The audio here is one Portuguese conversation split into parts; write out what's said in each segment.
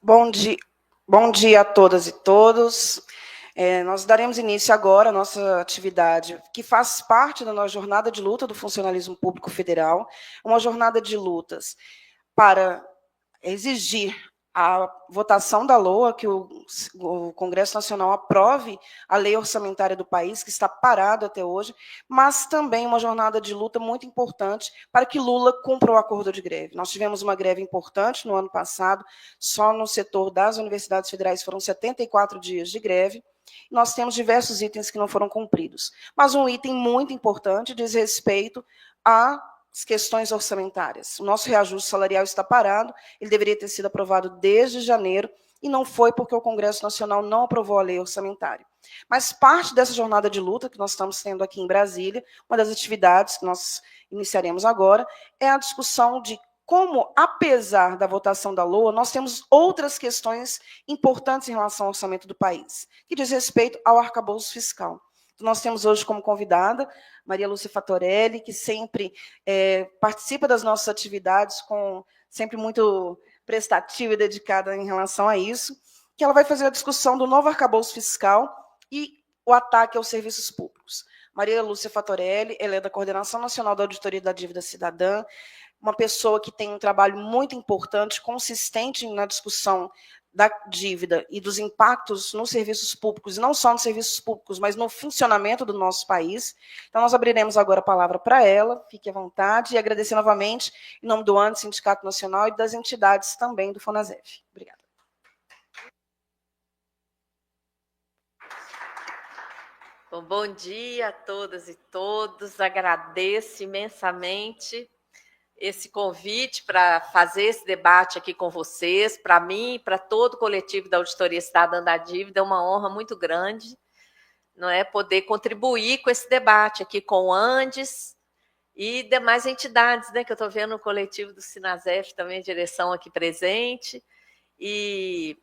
Bom dia a todas e todos. Nós daremos início agora à nossa atividade, que faz parte da nossa jornada de luta do funcionalismo público federal, uma jornada de lutas para exigir a votação da LOA, que o Congresso Nacional aprove a lei orçamentária do país, que está parado até hoje, mas também uma jornada de luta muito importante para que Lula cumpra o acordo de greve. Nós tivemos uma greve importante no ano passado, só no setor das universidades federais foram 74 dias de greve. Nós temos diversos itens que não foram cumpridos, mas um item muito importante diz respeito às questões orçamentárias. O nosso reajuste salarial está parado, ele deveria ter sido aprovado desde janeiro, e não foi porque o Congresso Nacional não aprovou a lei orçamentária. Mas parte dessa jornada de luta que nós estamos tendo aqui em Brasília, uma das atividades que nós iniciaremos agora, é a discussão de como, apesar da votação da LOA, nós temos outras questões importantes em relação ao orçamento do país, que diz respeito ao arcabouço fiscal. Então, nós temos hoje como convidada Maria Lúcia Fatorelli, que sempre participa das nossas atividades com sempre muito prestativa e dedicada em relação a isso, que ela vai fazer a discussão do novo arcabouço fiscal e o ataque aos serviços públicos. Maria Lúcia Fatorelli, ela é da Coordenação Nacional da Auditoria da Dívida Cidadã, uma pessoa que tem um trabalho muito importante, consistente na discussão da dívida e dos impactos nos serviços públicos, não só nos serviços públicos, mas no funcionamento do nosso país. Então, nós abriremos agora a palavra para ela, fique à vontade, e agradecer novamente, em nome do ANDE, Sindicato Nacional, e das entidades também do FONASEF. Obrigada. Bom dia a todas e todos, agradeço imensamente esse convite para fazer esse debate aqui com vocês. Para mim e para todo o coletivo da Auditoria Cidadã da Dívida, é uma honra muito grande, não é, poder contribuir com esse debate aqui com o Andes e demais entidades, né, que eu estou vendo o coletivo do Sinasef também, a direção aqui presente, e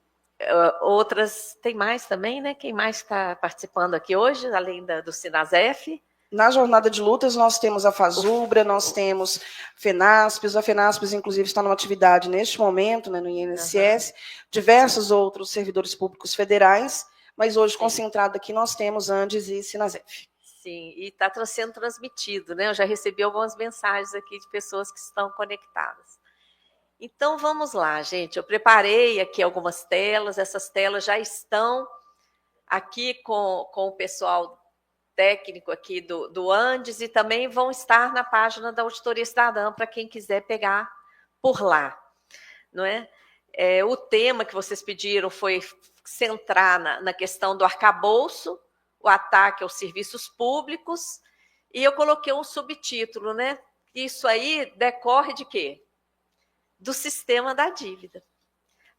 outras, tem mais também, né? Quem mais está participando aqui hoje, além do Sinasef? Na jornada de lutas, nós temos a FASUBRA, nós temos FENASPES, a FENASPES, inclusive, está numa atividade neste momento, né, no INSS, diversos outros servidores públicos federais, mas hoje, concentrado aqui, nós temos Andes e Sinasef. Sim, e está sendo transmitido, né? Eu já recebi algumas mensagens aqui de pessoas que estão conectadas. Então, vamos lá, gente. Eu preparei aqui algumas telas, essas telas já estão aqui com o pessoal técnico aqui do Andes e também vão estar na página da Auditoria Cidadã para quem quiser pegar por lá, não é? O tema que vocês pediram foi centrar na questão do arcabouço, o ataque aos serviços públicos, e eu coloquei um subtítulo, né? Isso aí decorre de quê? Do sistema da dívida.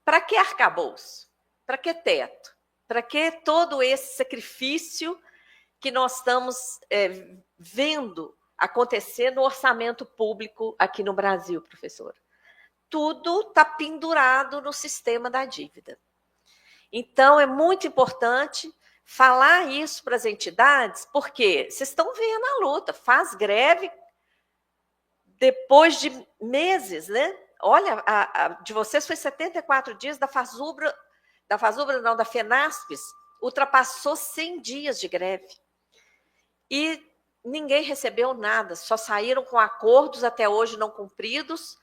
Para que arcabouço? Para que teto? Para que todo esse sacrifício que nós estamos vendo acontecer no orçamento público aqui no Brasil, professora? Tudo está pendurado no sistema da dívida. Então, é muito importante falar isso para as entidades, porque vocês estão vendo a luta, faz greve depois de meses, né? Olha, de vocês foi 74 dias, da FASUBRA não, da FENASPES, ultrapassou 100 dias de greve. E ninguém recebeu nada, só saíram com acordos até hoje não cumpridos.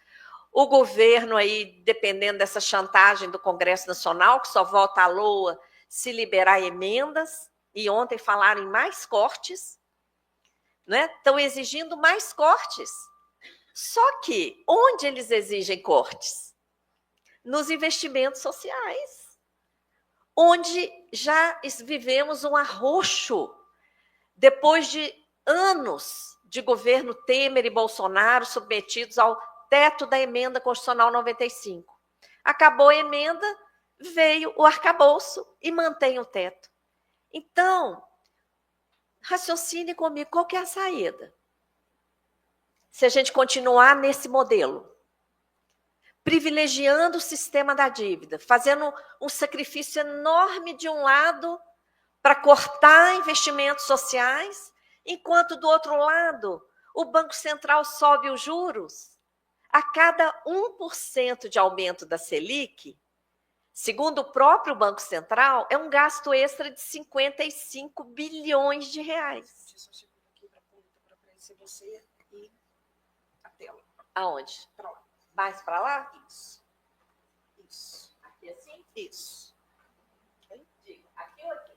O governo aí, dependendo dessa chantagem do Congresso Nacional, que só vota a LOA se liberar emendas, e ontem falaram em mais cortes, né? Estão exigindo mais cortes. Só que, onde eles exigem cortes? Nos investimentos sociais, onde já vivemos um arroxo, depois de anos de governo Temer e Bolsonaro submetidos ao teto da emenda constitucional 95. Acabou a emenda, veio o arcabouço e mantém o teto. Então, raciocine comigo, qual que é a saída? Se a gente continuar nesse modelo, privilegiando o sistema da dívida, fazendo um sacrifício enorme de um lado para cortar investimentos sociais, enquanto do outro lado o Banco Central sobe os juros, A cada 1% de aumento da Selic, segundo o próprio Banco Central, é um gasto extra de 55 bilhões de reais. Aonde? Para lá. Mais para lá? Isso. Isso. Aqui assim? Isso. Digo, aqui ou aqui?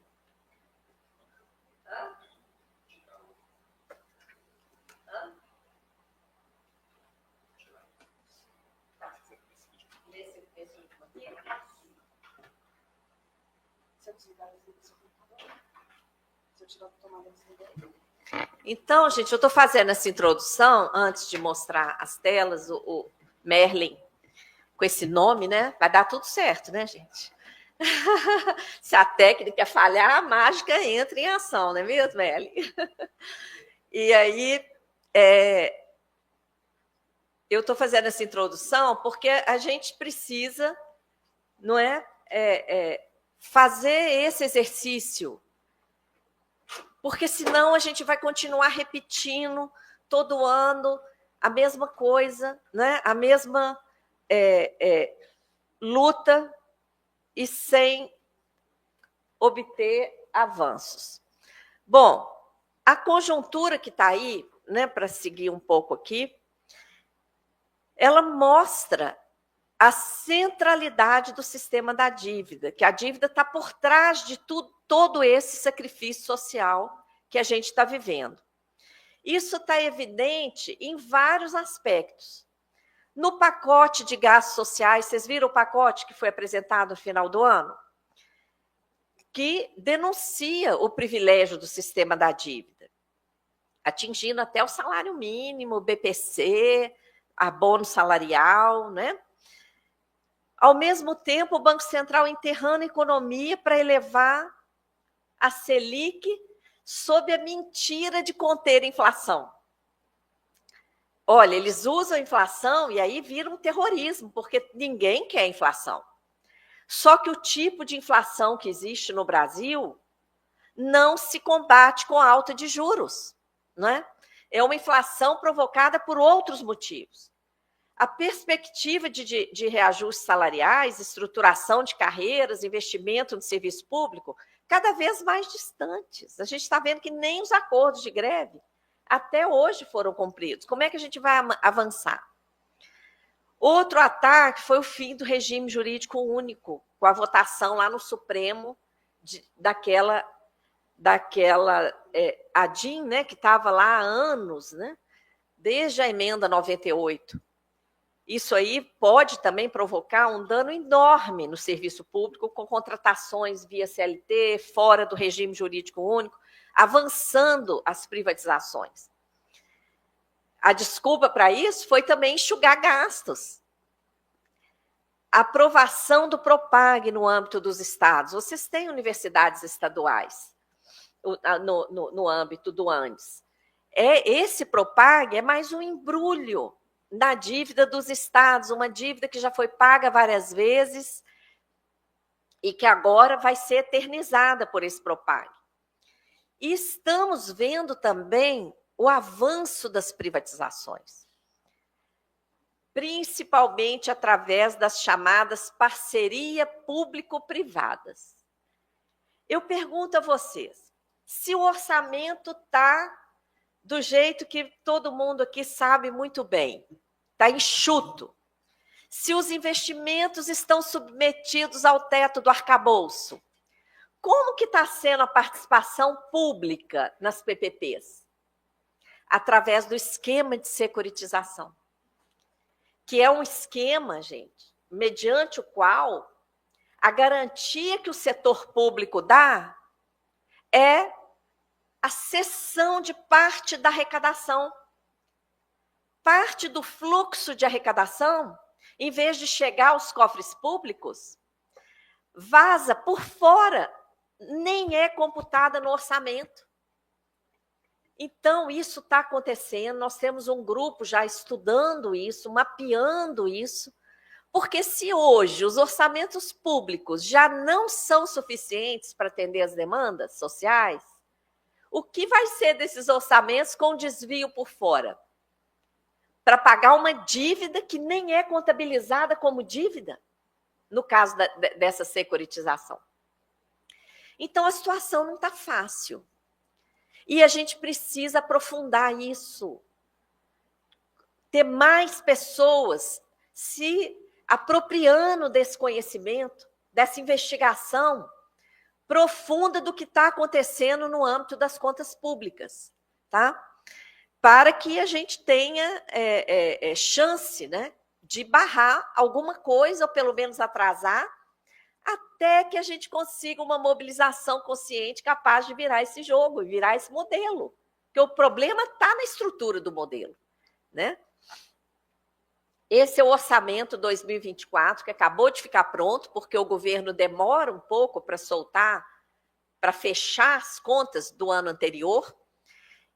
Hã? Hã? Tá. Nesse último aqui? Se eu desligar o seu computador, se eu tirar a tomada, desligar. Então, gente, eu estou fazendo essa introdução antes de mostrar as telas, o Merlin, com esse nome, né? Vai dar tudo certo, né, gente? Se a técnica falhar, a mágica entra em ação, não é mesmo, Merlin? E aí, eu estou fazendo essa introdução porque a gente precisa, não é, fazer esse exercício, porque senão a gente vai continuar repetindo todo ano a mesma coisa, né? A mesma luta e sem obter avanços. Bom, a conjuntura que está aí, né, para seguir um pouco aqui, ela mostra a centralidade do sistema da dívida, que a dívida está por trás de todo esse sacrifício social que a gente está vivendo. Isso está evidente em vários aspectos. No pacote de gastos sociais, vocês viram o pacote que foi apresentado no final do ano? Que denuncia o privilégio do sistema da dívida, atingindo até o salário mínimo, o BPC, abono salarial, né? Ao mesmo tempo, o Banco Central enterrando a economia para elevar a Selic sob a mentira de conter a inflação. Olha, eles usam a inflação e aí vira um terrorismo, porque ninguém quer inflação. Só que o tipo de inflação que existe no Brasil não se combate com a alta de juros, não é? É uma inflação provocada por outros motivos. A perspectiva de reajustes salariais, estruturação de carreiras, investimento no serviço público, cada vez mais distantes. A gente está vendo que nem os acordos de greve até hoje foram cumpridos. Como é que a gente vai avançar? Outro ataque foi o fim do regime jurídico único, com a votação lá no Supremo daquela ADIM, né, que estava lá há anos, né, desde a emenda 98. Isso aí pode também provocar um dano enorme no serviço público, com contratações via CLT, fora do regime jurídico único, avançando as privatizações. A desculpa para isso foi também enxugar gastos. A aprovação do Propag no âmbito dos estados. Vocês têm universidades estaduais no âmbito do Andes. Esse Propag é mais um embrulho na dívida dos estados, uma dívida que já foi paga várias vezes e que agora vai ser eternizada por esse Propag. E estamos vendo também o avanço das privatizações, principalmente através das chamadas parceria público-privadas. Eu pergunto a vocês, se o orçamento está do jeito que todo mundo aqui sabe muito bem, está enxuto, se os investimentos estão submetidos ao teto do arcabouço, como que está sendo a participação pública nas PPPs? Através do esquema de securitização, que é um esquema, gente, mediante o qual a garantia que o setor público dá é a cessão de parte da arrecadação. Parte do fluxo de arrecadação, em vez de chegar aos cofres públicos, vaza por fora, nem é computada no orçamento. Então, isso está acontecendo, nós temos um grupo já estudando isso, mapeando isso, porque se hoje os orçamentos públicos já não são suficientes para atender as demandas sociais, o que vai ser desses orçamentos com desvio por fora? para pagar uma dívida que nem é contabilizada como dívida, no caso dessa securitização. Então, a situação não está fácil. E a gente precisa aprofundar isso. Ter mais pessoas se apropriando desse conhecimento, dessa investigação profunda do que está acontecendo no âmbito das contas públicas, tá? Para que a gente tenha chance, né, de barrar alguma coisa, ou pelo menos atrasar, até que a gente consiga uma mobilização consciente capaz de virar esse jogo, virar esse modelo. Porque o problema está na estrutura do modelo, né? Esse é o orçamento 2024, que acabou de ficar pronto, porque o governo demora um pouco para soltar, para fechar as contas do ano anterior.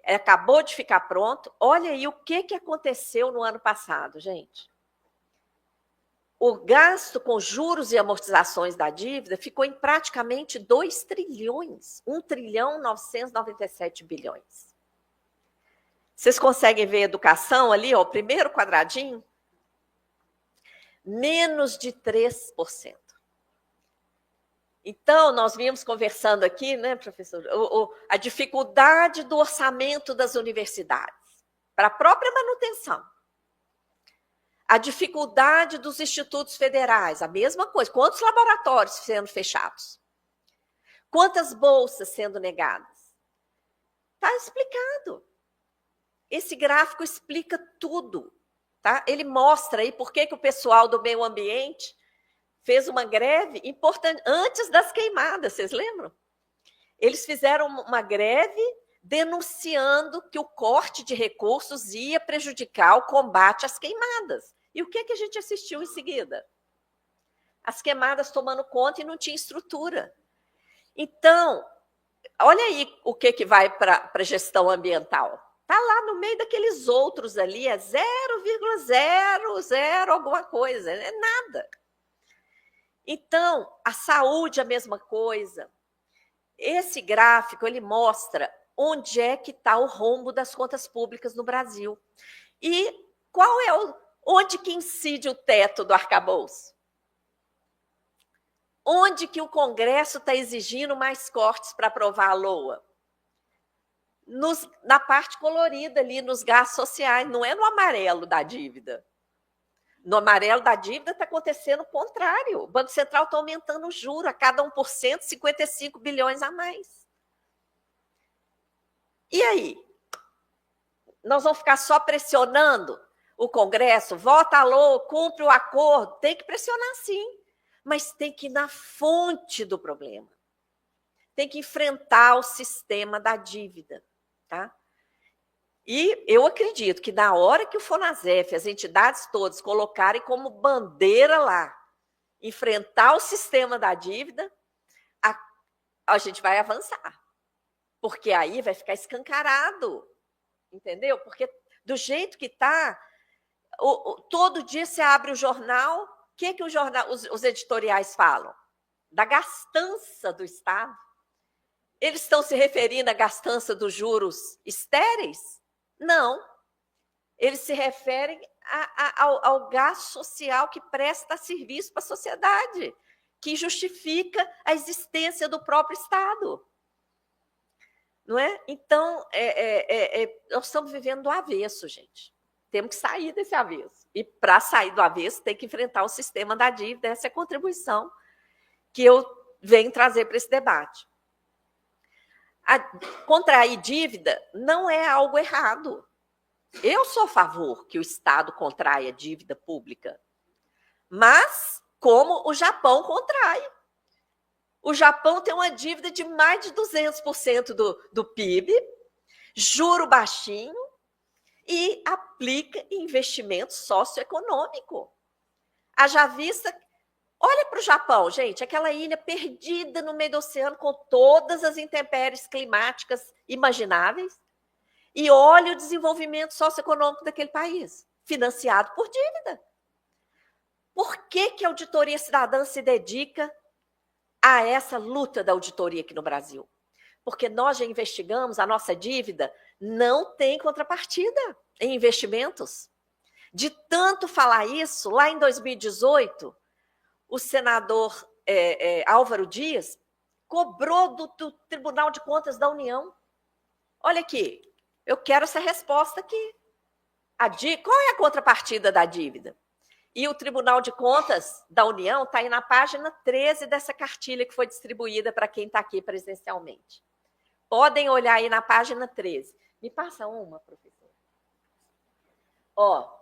Acabou de ficar pronto. Olha aí o que aconteceu no ano passado, gente. O gasto com juros e amortizações da dívida ficou em praticamente 2 trilhões, 1.997 bilhões. Vocês conseguem ver a educação ali, ó, o primeiro quadradinho? Menos de 3%. Então, nós vínhamos conversando aqui, né, professor, a dificuldade do orçamento das universidades para a própria manutenção. A dificuldade dos institutos federais, a mesma coisa. Quantos laboratórios sendo fechados? Quantas bolsas sendo negadas? Está explicado. Esse gráfico explica tudo. Tá? Ele mostra aí por que o pessoal do meio ambiente fez uma greve importante antes das queimadas, vocês lembram? Eles fizeram uma greve denunciando que o corte de recursos ia prejudicar o combate às queimadas. E o que a gente assistiu em seguida? As queimadas tomando conta e não tinha estrutura. Então, olha aí o que vai para a gestão ambiental. Está lá no meio daqueles outros ali, é 0,00 alguma coisa, é nada. Então, a saúde é a mesma coisa. Esse gráfico, ele mostra onde é que está o rombo das contas públicas no Brasil. E qual é onde que incide o teto do arcabouço? Onde que o Congresso está exigindo mais cortes para aprovar a LOA? Na parte colorida ali, nos gastos sociais, não é no amarelo da dívida. No amarelo da dívida está acontecendo o contrário. O Banco Central está aumentando o juro a cada 1%, 55 bilhões a mais. E aí? Nós vamos ficar só pressionando o Congresso? Vota a LOA, cumpre o acordo. Tem que pressionar sim, mas tem que ir na fonte do problema. Tem que enfrentar o sistema da dívida. Tá? E eu acredito que na hora que o Fonasef, as entidades todas, colocarem como bandeira lá, enfrentar o sistema da dívida, a gente vai avançar. Porque aí vai ficar escancarado, entendeu? Porque do jeito que está, todo dia você abre o jornal, o que os editoriais falam? Da gastança do Estado. Eles estão se referindo à gastança dos juros estéreis? Não. Eles se referem ao gasto social que presta serviço para a sociedade, que justifica a existência do próprio Estado. Não é? Então, nós estamos vivendo do avesso, gente. Temos que sair desse avesso. E, para sair do avesso, tem que enfrentar o sistema da dívida. Essa é a contribuição que eu venho trazer para esse debate. Contrair dívida não é algo errado. Eu sou a favor que o Estado contraia dívida pública, mas como o Japão contrai. O Japão tem uma dívida de mais de 200% do PIB, juro baixinho, e aplica investimento socioeconômico. Haja vista... Olha para o Japão, gente, aquela ilha perdida no meio do oceano com todas as intempéries climáticas imagináveis. E olha o desenvolvimento socioeconômico daquele país, financiado por dívida. Por que a Auditoria Cidadã se dedica a essa luta da auditoria aqui no Brasil? Porque nós já investigamos, a nossa dívida não tem contrapartida em investimentos. De tanto falar isso, lá em 2018, o senador Álvaro Dias cobrou do Tribunal de Contas da União. Olha aqui, eu quero essa resposta aqui. Qual é a contrapartida da dívida? E o Tribunal de Contas da União está aí na página 13 dessa cartilha que foi distribuída para quem está aqui presencialmente. Podem olhar aí na página 13. Me passa uma, professor. Ó,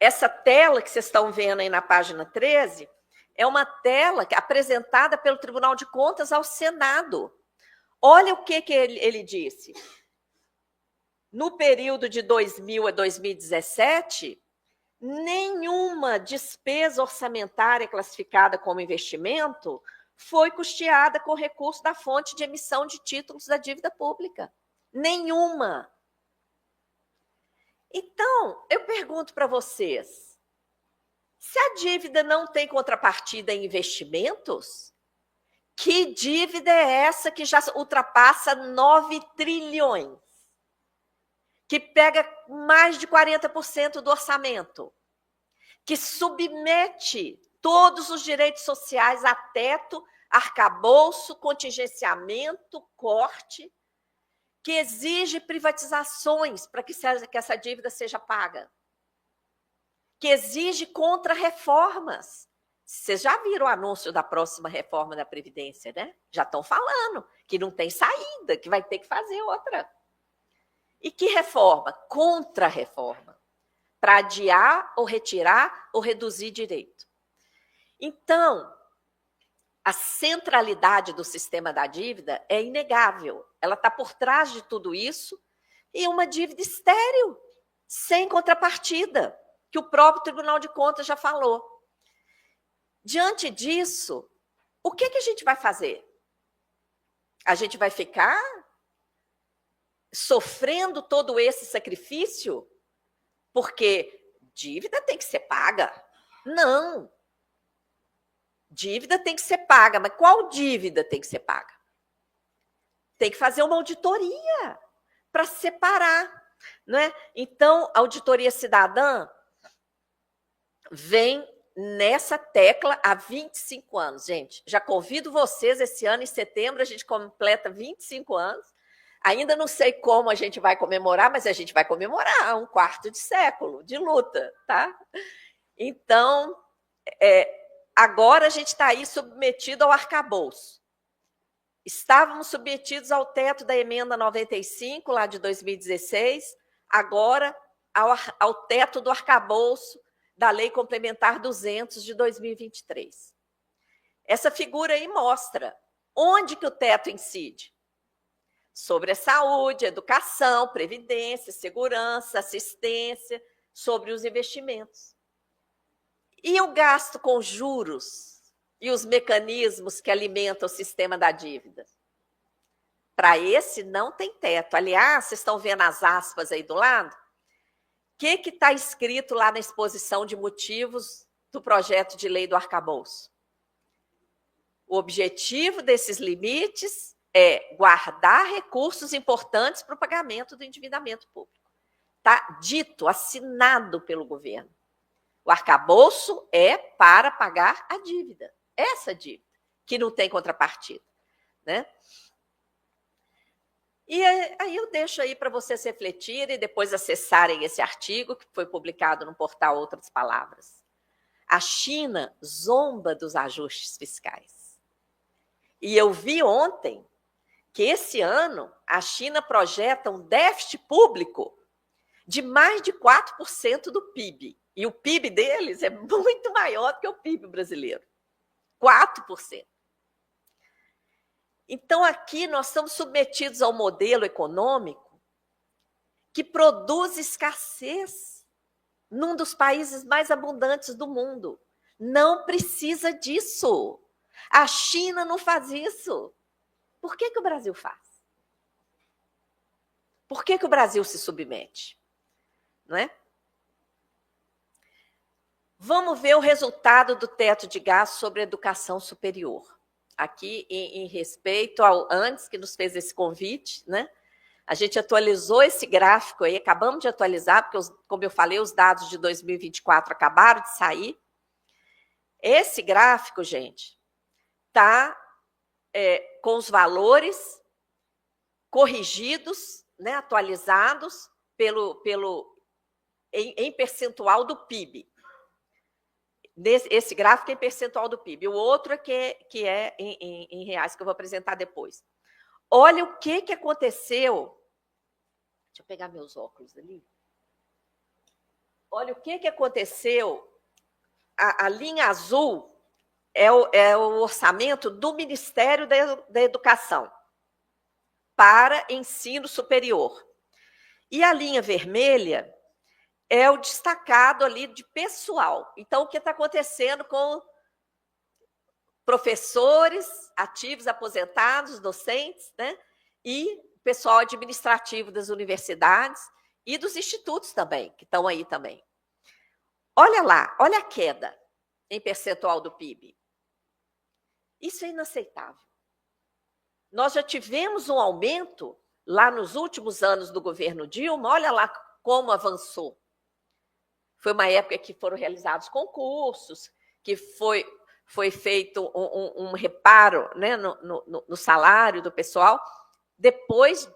essa tela que vocês estão vendo aí na página 13 é uma tela apresentada pelo Tribunal de Contas ao Senado. Olha o que ele disse. No período de 2000 a 2017, nenhuma despesa orçamentária classificada como investimento foi custeada com recurso da fonte de emissão de títulos da dívida pública. Nenhuma. Então, eu pergunto para vocês, se a dívida não tem contrapartida em investimentos, que dívida é essa que já ultrapassa 9 trilhões? Que pega mais de 40% do orçamento, que submete todos os direitos sociais a teto, arcabouço, contingenciamento, corte, que exige privatizações para que essa dívida seja paga, que exige contra-reformas. Vocês já viram o anúncio da próxima reforma da Previdência, né? Já estão falando que não tem saída, que vai ter que fazer outra. E que reforma? Contra-reforma, para adiar ou retirar ou reduzir direito. Então, a centralidade do sistema da dívida é inegável. Ela está por trás de tudo isso e uma dívida estéril, sem contrapartida, que o próprio Tribunal de Contas já falou. Diante disso, o que a gente vai fazer? A gente vai ficar sofrendo todo esse sacrifício? Porque dívida tem que ser paga. Não. Dívida tem que ser paga, mas qual dívida tem que ser paga? Tem que fazer uma auditoria para separar, não é? Então, a auditoria cidadã vem nessa tecla há 25 anos, gente. Já convido vocês, esse ano, em setembro, a gente completa 25 anos. Ainda não sei como a gente vai comemorar, mas a gente vai comemorar um quarto de século de luta, tá? Então, agora a gente está aí submetido ao arcabouço. Estávamos submetidos ao teto da emenda 95, lá de 2016, agora ao teto do arcabouço da Lei Complementar 200 de 2023. Essa figura aí mostra onde que o teto incide. Sobre a saúde, educação, previdência, segurança, assistência, sobre os investimentos. E o gasto com juros e os mecanismos que alimentam o sistema da dívida? Para esse não tem teto. Aliás, vocês estão vendo as aspas aí do lado? O que está escrito lá na exposição de motivos do projeto de lei do arcabouço? O objetivo desses limites é guardar recursos importantes para o pagamento do endividamento público. Está dito, assinado pelo governo. O arcabouço é para pagar a dívida, essa dívida, que não tem contrapartida, né? E aí eu deixo aí para vocês refletirem e depois acessarem esse artigo que foi publicado no portal Outras Palavras. A China zomba dos ajustes fiscais. E eu vi ontem que esse ano a China projeta um déficit público de mais de 4% do PIB. E o PIB deles é muito maior do que o PIB brasileiro. 4%. Então, aqui nós estamos submetidos ao modelo econômico que produz escassez num dos países mais abundantes do mundo. Não precisa disso. A China não faz isso. Por que o Brasil faz? Por que o Brasil se submete? Não é? Vamos ver o resultado do teto de gastos sobre a educação superior. Aqui, em respeito ao antes que nos fez esse convite, né? A gente atualizou esse gráfico aí, acabamos de atualizar, porque, como eu falei, os dados de 2024 acabaram de sair. Esse gráfico, gente, está com os valores corrigidos, né, atualizados em percentual do PIB. Esse gráfico é em percentual do PIB. O outro é que é em reais, que eu vou apresentar depois. Olha o que aconteceu. Deixa eu pegar meus óculos ali. Olha o que aconteceu. A linha azul é o orçamento do Ministério da Educação para ensino superior. E a linha vermelha é o destacado ali de pessoal. Então, o que está acontecendo com professores ativos, aposentados, docentes, né? E pessoal administrativo das universidades e dos institutos também, que estão aí também. Olha lá, olha a queda em percentual do PIB. Isso é inaceitável. Nós já tivemos um aumento lá nos últimos anos do governo Dilma, olha lá como avançou. Foi uma época que foram realizados concursos, que foi feito um reparo, né, no salário do pessoal, depois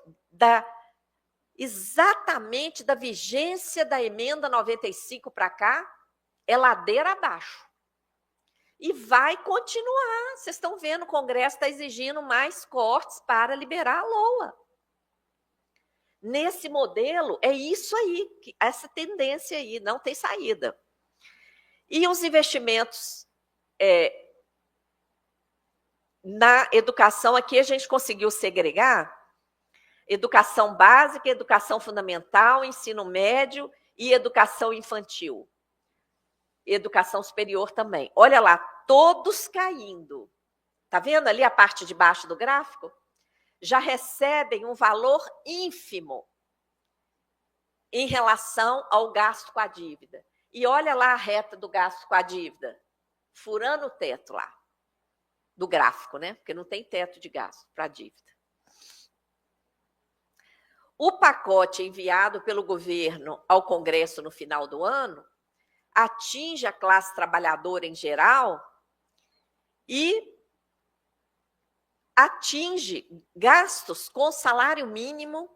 exatamente da vigência da emenda 95 para cá, é ladeira abaixo. E vai continuar. Vocês estão vendo, o Congresso está exigindo mais cortes para liberar a LOA. Nesse modelo, é isso aí, essa tendência aí, não tem saída. E os investimentos na educação, aqui a gente conseguiu segregar educação básica, educação fundamental, ensino médio e educação infantil. Educação superior também. Olha lá, todos caindo. Está vendo ali a parte de baixo do gráfico? Já recebem um valor ínfimo em relação ao gasto com a dívida. E olha lá a reta do gasto com a dívida, furando o teto lá, do gráfico, né? Porque não tem teto de gasto para a dívida. O pacote enviado pelo governo ao Congresso no final do ano atinge a classe trabalhadora em geral e atinge gastos com salário mínimo,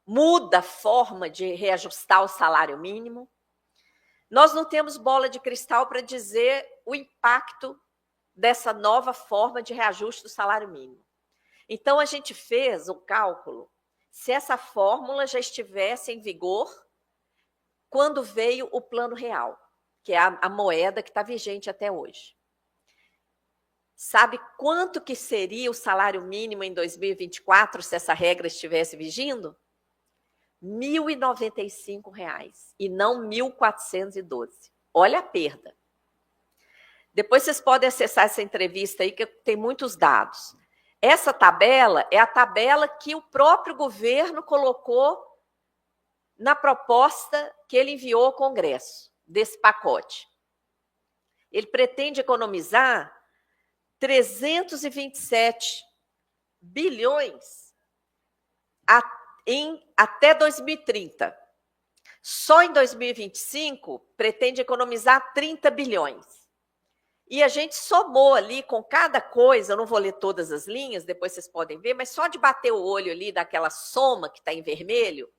muda a forma de reajustar o salário mínimo. Nós não temos bola de cristal para dizer o impacto dessa nova forma de reajuste do salário mínimo. Então, a gente fez o cálculo se essa fórmula já estivesse em vigor quando veio o Plano Real, que é a moeda que está vigente até hoje. Sabe quanto que seria o salário mínimo em 2024 se essa regra estivesse vigindo? R$ 1.095 e não 1.412. Olha a perda. Depois vocês podem acessar essa entrevista aí, que tem muitos dados. Essa tabela é a tabela que o próprio governo colocou na proposta que ele enviou ao Congresso, desse pacote. Ele pretende economizar 327 bilhões até 2030. Só em 2025, pretende economizar 30 bilhões. E a gente somou ali com cada coisa, eu não vou ler todas as linhas, depois vocês podem ver, mas só de bater o olho ali daquela soma que está em vermelho,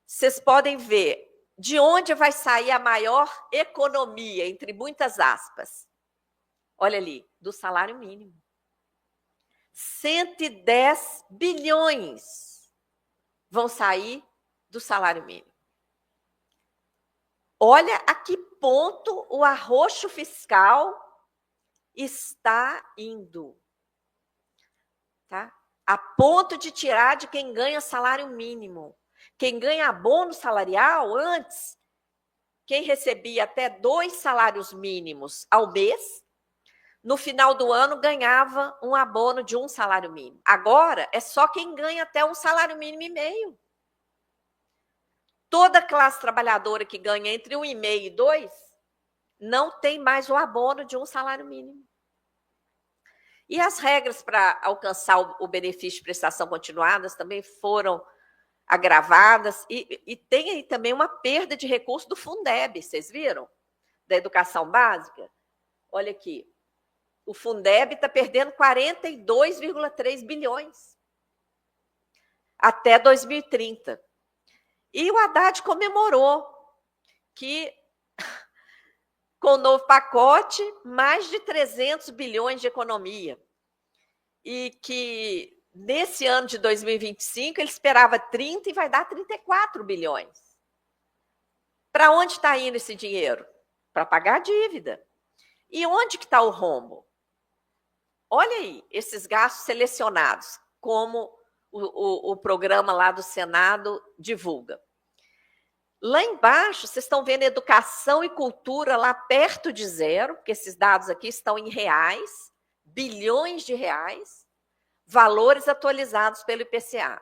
vocês podem ver de onde vai sair a maior economia, entre muitas aspas. Olha ali, do salário mínimo. 110 bilhões vão sair do salário mínimo. Olha a que ponto o arroxo fiscal está indo. Tá? A ponto de tirar de quem ganha salário mínimo. Quem ganha abono salarial antes, quem recebia até 2 salários mínimos ao mês, no final do ano ganhava um abono de 1 salário mínimo. Agora é só quem ganha até 1 salário mínimo e meio. Toda classe trabalhadora que ganha entre 1,5 e 2 não tem mais o abono de 1 salário mínimo. E as regras para alcançar o benefício de prestação continuada também foram agravadas, e tem aí também uma perda de recursos do Fundeb, vocês viram? Da educação básica. Olha aqui, o Fundeb está perdendo 42,3 bilhões até 2030. E o Haddad comemorou que, com o novo pacote, mais de 300 bilhões de economia. E que, nesse ano de 2025, ele esperava 30 e vai dar 34 bilhões. Para onde está indo esse dinheiro? Para pagar a dívida. E onde que está o rombo? Olha aí, esses gastos selecionados, como o programa lá do Senado divulga. Lá embaixo, vocês estão vendo educação e cultura lá perto de zero, porque esses dados aqui estão em reais, bilhões de reais, valores atualizados pelo IPCA.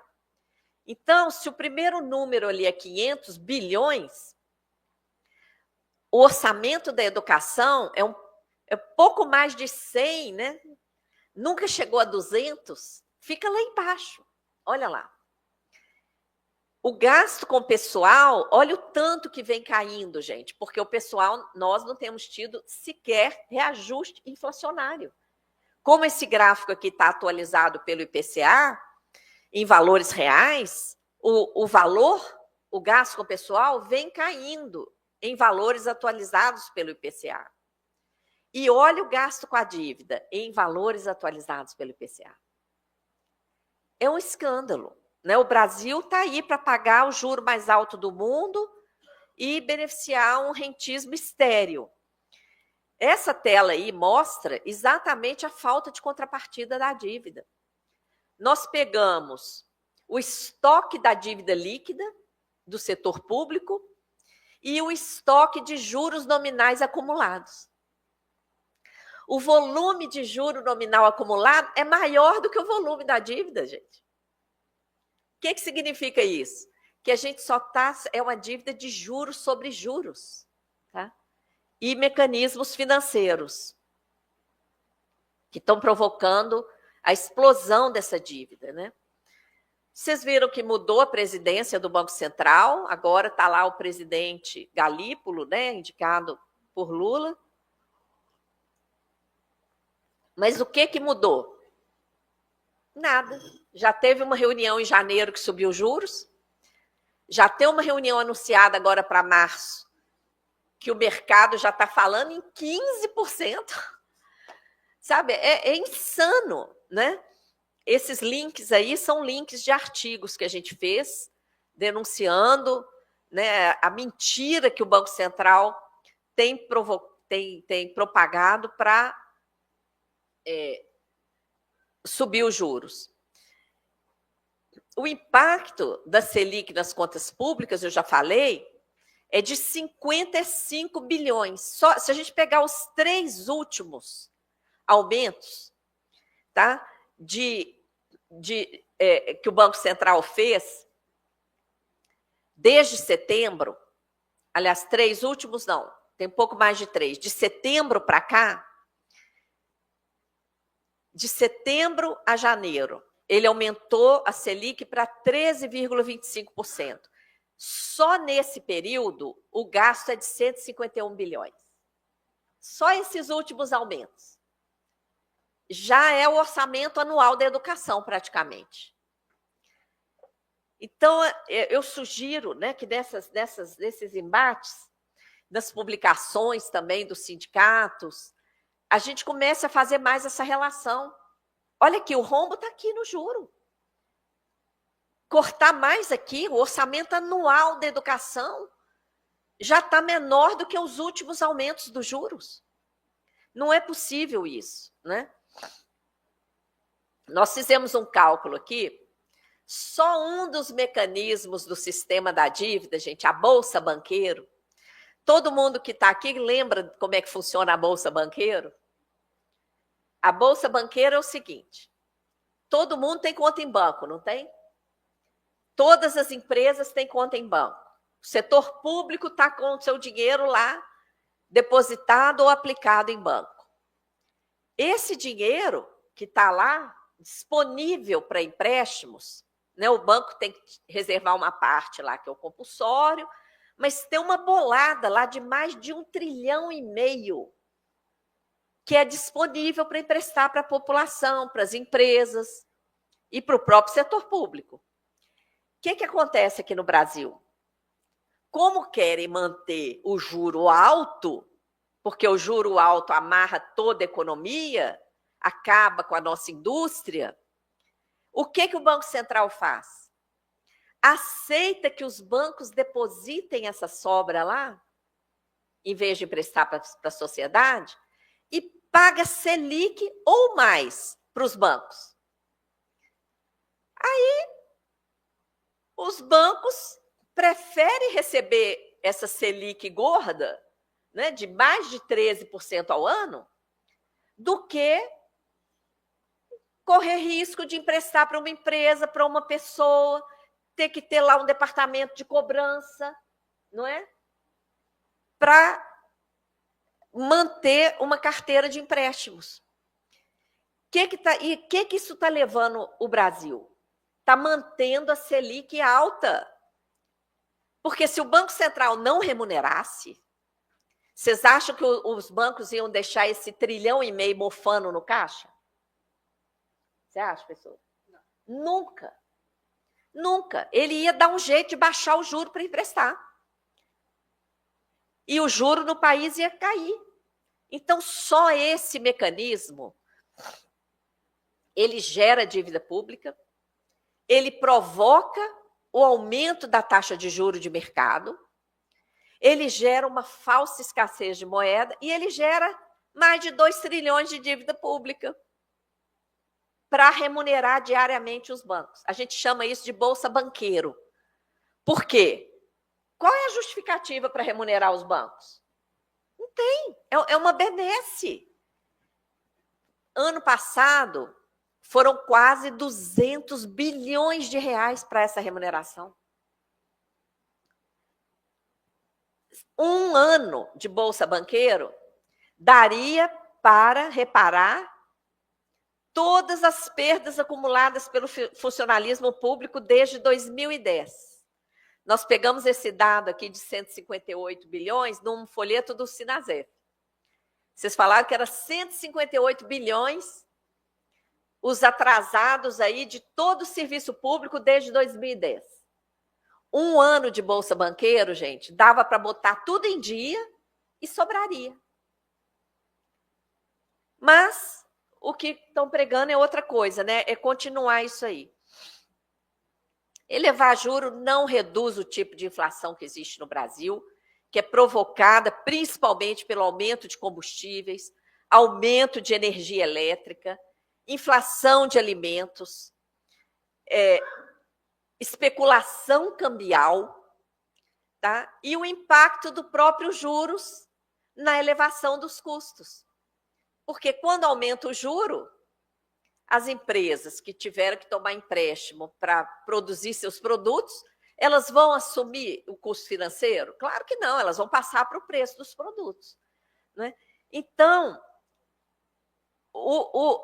Então, se o primeiro número ali é 500 bilhões, o orçamento da educação é pouco mais de 100, né? Nunca chegou a 200, fica lá embaixo. Olha lá. O gasto com o pessoal, olha o tanto que vem caindo, gente, porque o pessoal, nós não temos tido sequer reajuste inflacionário. Como esse gráfico aqui está atualizado pelo IPCA, em valores reais, o valor, o gasto com o pessoal, vem caindo em valores atualizados pelo IPCA. E olha o gasto com a dívida em valores atualizados pelo IPCA. É um escândalo, né? O Brasil está aí para pagar o juro mais alto do mundo e beneficiar um rentismo estéril. Essa tela aí mostra exatamente a falta de contrapartida da dívida. Nós pegamos o estoque da dívida líquida do setor público e o estoque de juros nominais acumulados. O volume de juro nominal acumulado é maior do que o volume da dívida, gente. O que significa isso? Que a gente só está... É uma dívida de juros sobre juros, tá? E mecanismos financeiros que estão provocando a explosão dessa dívida, né? Vocês viram que mudou a presidência do Banco Central, agora está lá o presidente Galípolo, né, indicado por Lula. Mas o que mudou? Nada. Já teve uma reunião em janeiro que subiu os juros, já tem uma reunião anunciada agora para março, que o mercado já está falando em 15%. Sabe, é insano, né? Esses links aí são links de artigos que a gente fez, denunciando, né, a mentira que o Banco Central tem propagado para subir os juros. O impacto da Selic nas contas públicas, eu já falei, é de 55 bilhões. Só se a gente pegar os 3 últimos aumentos, tá? Que o Banco Central fez desde setembro, aliás, 3 últimos não, tem pouco mais de 3, de setembro para cá, de setembro a janeiro, ele aumentou a Selic para 13,25%. Só nesse período, o gasto é de 151 bilhões. Só esses últimos aumentos. Já é o orçamento anual da educação, praticamente. Então, eu sugiro, né, que nesses embates, nas publicações também dos sindicatos, a gente comece a fazer mais essa relação. Olha aqui, o rombo está aqui no juro. Cortar mais aqui, o orçamento anual da educação já está menor do que os últimos aumentos dos juros. Não é possível isso, né? Nós fizemos um cálculo aqui, só um dos mecanismos do sistema da dívida, gente, a Bolsa Banqueiro. Todo mundo que está aqui lembra como é que funciona a Bolsa Banqueiro? A Bolsa Banqueira é o seguinte, todo mundo tem conta em banco, não tem? Todas as empresas têm conta em banco. O setor público está com o seu dinheiro lá, depositado ou aplicado em banco. Esse dinheiro que está lá disponível para empréstimos, né? O banco tem que reservar uma parte lá, que é o compulsório, mas tem uma bolada lá de mais de 1,5 trilhão que é disponível para emprestar para a população, para as empresas e para o próprio setor público. O que acontece aqui no Brasil? Como querem manter o juro alto, porque o juro alto amarra toda a economia, acaba com a nossa indústria, o que o Banco Central faz? Aceita que os bancos depositem essa sobra lá, em vez de emprestar para a sociedade, e paga Selic ou mais para os bancos. Aí, os bancos preferem receber essa Selic gorda, né, de mais de 13% ao ano, do que correr risco de emprestar para uma empresa, para uma pessoa, ter que ter lá um departamento de cobrança, não é? Para manter uma carteira de empréstimos. E que isso está levando o Brasil? Está mantendo a Selic alta. Porque se o Banco Central não remunerasse, vocês acham que os bancos iam deixar esse 1,5 trilhão mofando no caixa? Você acha, pessoal? Não. Nunca. Nunca. Ele ia dar um jeito de baixar o juro para emprestar. E o juro no país ia cair. Então, só esse mecanismo, ele gera dívida pública, ele provoca o aumento da taxa de juros de mercado, ele gera uma falsa escassez de moeda e ele gera mais de 2 trilhões de dívida pública para remunerar diariamente os bancos. A gente chama isso de bolsa banqueiro. Por quê? Qual é a justificativa para remunerar os bancos? Não tem. É uma benesse. Ano passado, foram quase 200 bilhões de reais para essa remuneração. Um ano de bolsa banqueiro daria para reparar todas as perdas acumuladas pelo funcionalismo público desde 2010. Nós pegamos esse dado aqui de 158 bilhões num folheto do Sinasef. Vocês falaram que era 158 bilhões os atrasados aí de todo o serviço público desde 2010. Um ano de bolsa banqueiro, gente, dava para botar tudo em dia e sobraria. Mas o que estão pregando é outra coisa, né? É continuar isso aí. Elevar juro não reduz o tipo de inflação que existe no Brasil, que é provocada principalmente pelo aumento de combustíveis, aumento de energia elétrica, inflação de alimentos, especulação cambial, tá? E o impacto do próprio juros na elevação dos custos. Porque quando aumenta o juro, as empresas que tiveram que tomar empréstimo para produzir seus produtos, elas vão assumir o custo financeiro? Claro que não, elas vão passar para o preço dos produtos, né? Então,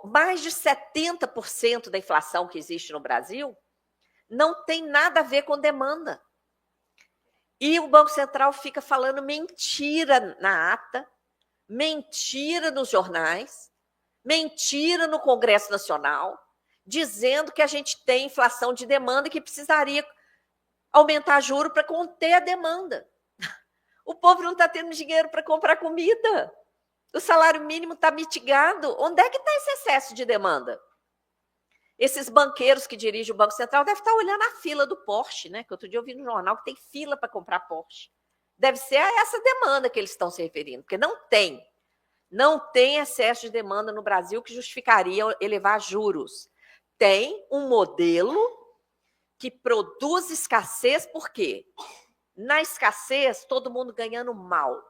mais de 70% da inflação que existe no Brasil não tem nada a ver com demanda. E o Banco Central fica falando mentira na ata, mentira nos jornais, mentira no Congresso Nacional, dizendo que a gente tem inflação de demanda e que precisaria aumentar juro para conter a demanda. O povo não está tendo dinheiro para comprar comida. O salário mínimo está mitigado. Onde é que está esse excesso de demanda? Esses banqueiros que dirigem o Banco Central devem estar olhando a fila do Porsche, né? Que outro dia eu vi no jornal que tem fila para comprar Porsche. Deve ser a essa demanda que eles estão se referindo, porque não tem. Não tem excesso de demanda no Brasil que justificaria elevar juros. Tem um modelo que produz escassez, por quê? Na escassez, todo mundo ganhando mal,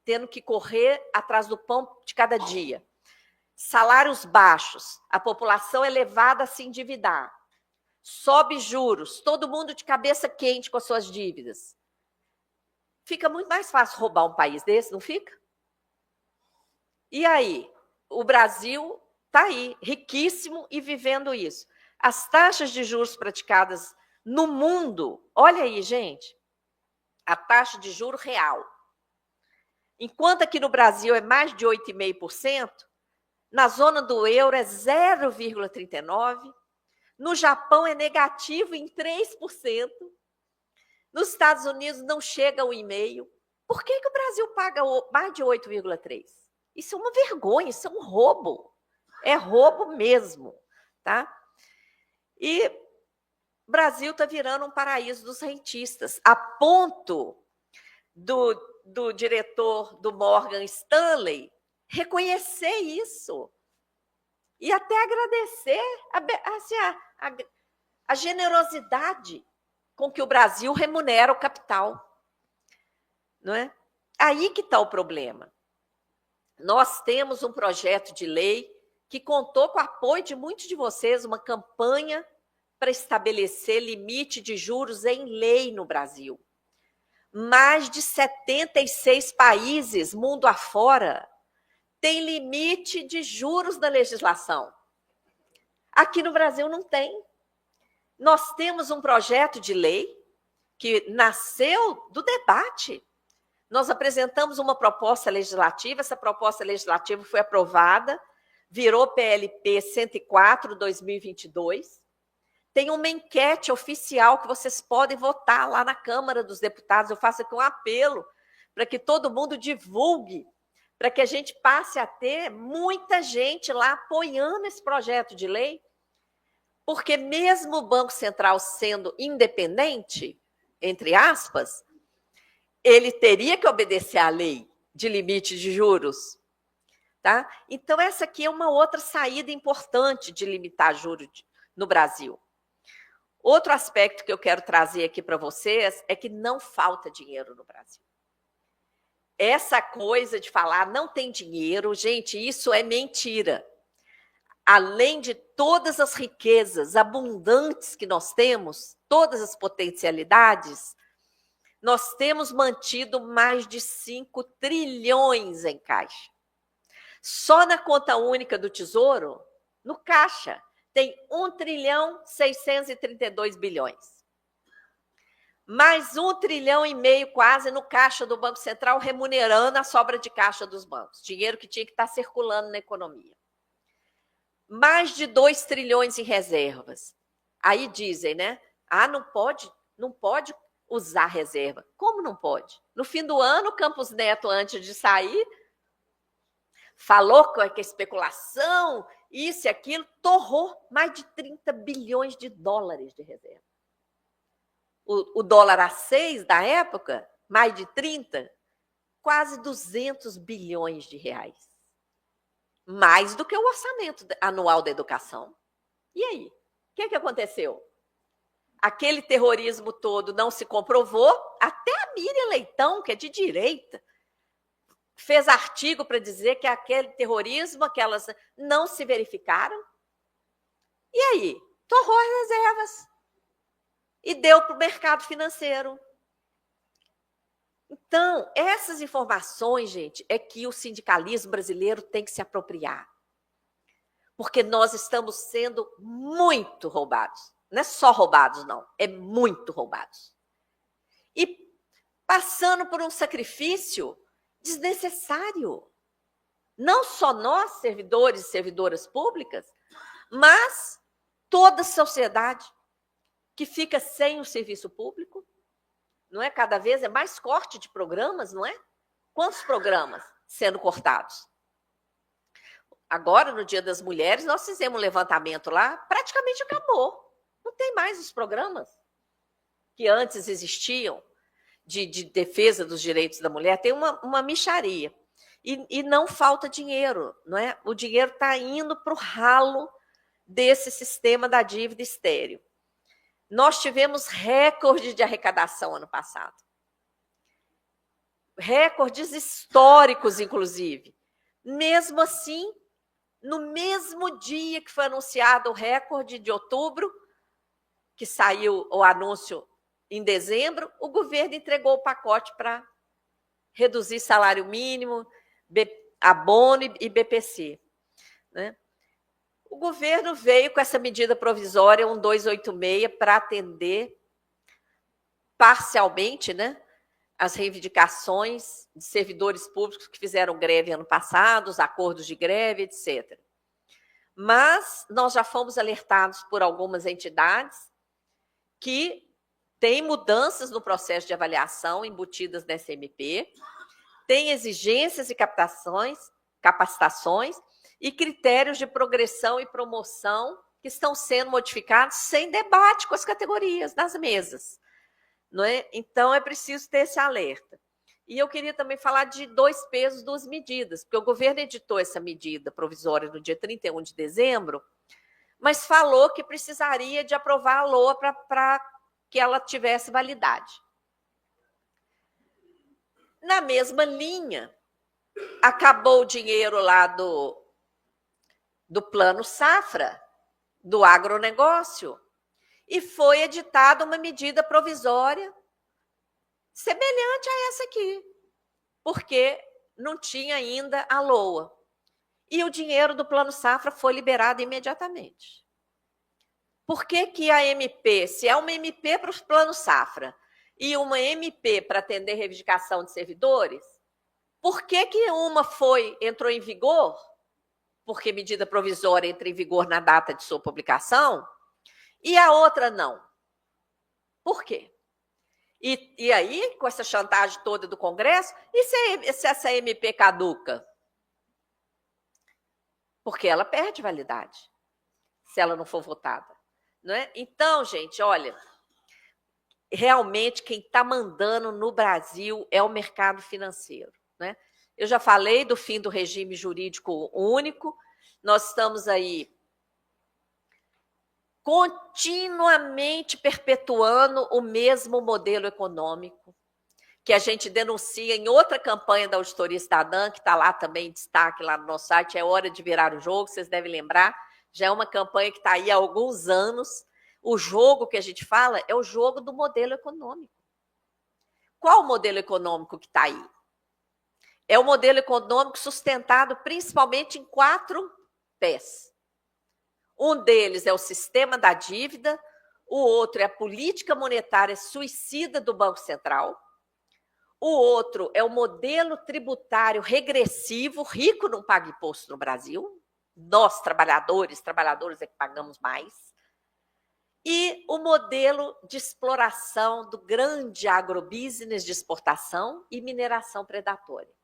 tendo que correr atrás do pão de cada dia. Salários baixos, a população é levada a se endividar. Sobe juros, todo mundo de cabeça quente com as suas dívidas. Fica muito mais fácil roubar um país desse, não fica? E aí, o Brasil está aí, riquíssimo e vivendo isso. As taxas de juros praticadas no mundo, olha aí, gente, a taxa de juro real. Enquanto aqui no Brasil é mais de 8,5%, na zona do euro é 0,39%, no Japão é negativo em 3%, nos Estados Unidos não chega a 1,5%. Por que o Brasil paga mais de 8,3%? Isso é uma vergonha, isso é um roubo. É roubo mesmo, tá? E o Brasil está virando um paraíso dos rentistas, a ponto do diretor do Morgan Stanley reconhecer isso e até agradecer assim, a generosidade com que o Brasil remunera o capital. Não é? Aí que está o problema. Nós temos um projeto de lei que contou com o apoio de muitos de vocês, uma campanha para estabelecer limite de juros em lei no Brasil. Mais de 76 países, mundo afora, têm limite de juros na legislação. Aqui no Brasil não tem. Nós temos um projeto de lei que nasceu do debate. Nós apresentamos uma proposta legislativa, essa proposta legislativa foi aprovada, virou PLP 104/2022. Tem uma enquete oficial que vocês podem votar lá na Câmara dos Deputados. Eu faço aqui um apelo para que todo mundo divulgue, para que a gente passe a ter muita gente lá apoiando esse projeto de lei, porque mesmo o Banco Central sendo independente, entre aspas, ele teria que obedecer à lei de limite de juros. Tá? Então, essa aqui é uma outra saída importante de limitar juros no Brasil. Outro aspecto que eu quero trazer aqui para vocês é que não falta dinheiro no Brasil. Essa coisa de falar não tem dinheiro, gente, isso é mentira. Além de todas as riquezas abundantes que nós temos, todas as potencialidades, nós temos mantido mais de 5 trilhões em caixa. Só na conta única do Tesouro, no caixa, tem 1,632 bilhões. Mais 1,5 trilhão quase no caixa do Banco Central, remunerando a sobra de caixa dos bancos. Dinheiro que tinha que estar circulando na economia. Mais de 2 trilhões em reservas. Aí dizem, né? Não pode usar reserva. Como não pode? No fim do ano, o Campos Neto, antes de sair, falou que a especulação, isso e aquilo, torrou mais de 30 bilhões de dólares de reserva. O dólar a 6 da época, mais de 30, quase 200 bilhões de reais. Mais do que o orçamento anual da educação. E aí? O que aconteceu? Aquele terrorismo todo não se comprovou, até a Miriam Leitão, que é de direita, fez artigo para dizer que aquele terrorismo, aquelas não se verificaram. E aí? Torrou as reservas e deu para o mercado financeiro. Então, essas informações, gente, é que o sindicalismo brasileiro tem que se apropriar. Porque nós estamos sendo muito roubados. Não é só roubados, não. É muito roubados. E passando por um sacrifício desnecessário. Não só nós, servidores e servidoras públicas, mas toda a sociedade que fica sem o serviço público. Não é? Cada vez é mais corte de programas, não é? Quantos programas sendo cortados? Agora, no Dia das Mulheres, nós fizemos um levantamento lá, praticamente acabou. Não tem mais os programas que antes existiam de defesa dos direitos da mulher. Tem uma mixaria. E não falta dinheiro, não é? O dinheiro está indo para o ralo desse sistema da dívida estéril. Nós tivemos recorde de arrecadação ano passado. Recordes históricos, inclusive. Mesmo assim, no mesmo dia que foi anunciado o recorde de outubro, que saiu o anúncio em dezembro, o governo entregou o pacote para reduzir salário mínimo, abono e BPC. Né? O governo veio com essa medida provisória 1286 para atender parcialmente, né, as reivindicações de servidores públicos que fizeram greve ano passado, os acordos de greve, etc. Mas nós já fomos alertados por algumas entidades que têm mudanças no processo de avaliação embutidas nessa MP, tem exigências e capacitações e critérios de progressão e promoção que estão sendo modificados sem debate com as categorias nas mesas. Não é? Então, é preciso ter esse alerta. E eu queria também falar de 2 pesos, 2 medidas, porque o governo editou essa medida provisória no dia 31 de dezembro, mas falou que precisaria de aprovar a LOA para que ela tivesse validade. Na mesma linha, acabou o dinheiro lá do Plano Safra, do agronegócio, e foi editada uma medida provisória semelhante a essa aqui, porque não tinha ainda a LOA. E o dinheiro do Plano Safra foi liberado imediatamente. Por que que a MP, se é uma MP para o Plano Safra e uma MP para atender reivindicação de servidores, por que que uma entrou em vigor, porque medida provisória entra em vigor na data de sua publicação, e a outra não? Por quê? E aí, com essa chantagem toda do Congresso, e se essa MP caduca? Porque ela perde validade, se ela não for votada. Não é? Então, gente, olha, realmente quem está mandando no Brasil é o mercado financeiro. Né? Eu já falei do fim do regime jurídico único, nós estamos aí continuamente perpetuando o mesmo modelo econômico, que a gente denuncia em outra campanha da Auditoria Cidadã, que está lá também em destaque lá no nosso site, é Hora de Virar o Jogo, vocês devem lembrar, já é uma campanha que está aí há alguns anos. O jogo que a gente fala é o jogo do modelo econômico. Qual o modelo econômico que está aí? É o modelo econômico sustentado principalmente em 4 pés. Um deles é o sistema da dívida, o outro é a política monetária suicida do Banco Central, o outro é o modelo tributário regressivo, rico não paga imposto no Brasil, nós trabalhadores é que pagamos mais, e o modelo de exploração do grande agrobusiness de exportação e mineração predatória,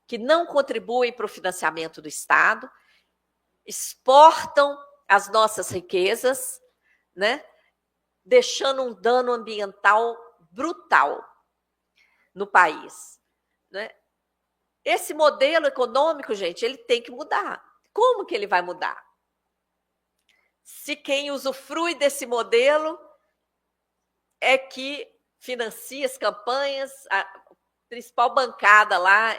que não contribuem para o financiamento do Estado, exportam as nossas riquezas, né, deixando um dano ambiental brutal no país. Né? Esse modelo econômico, gente, ele tem que mudar. Como que ele vai mudar? Se quem usufrui desse modelo é que financia as campanhas, a principal bancada lá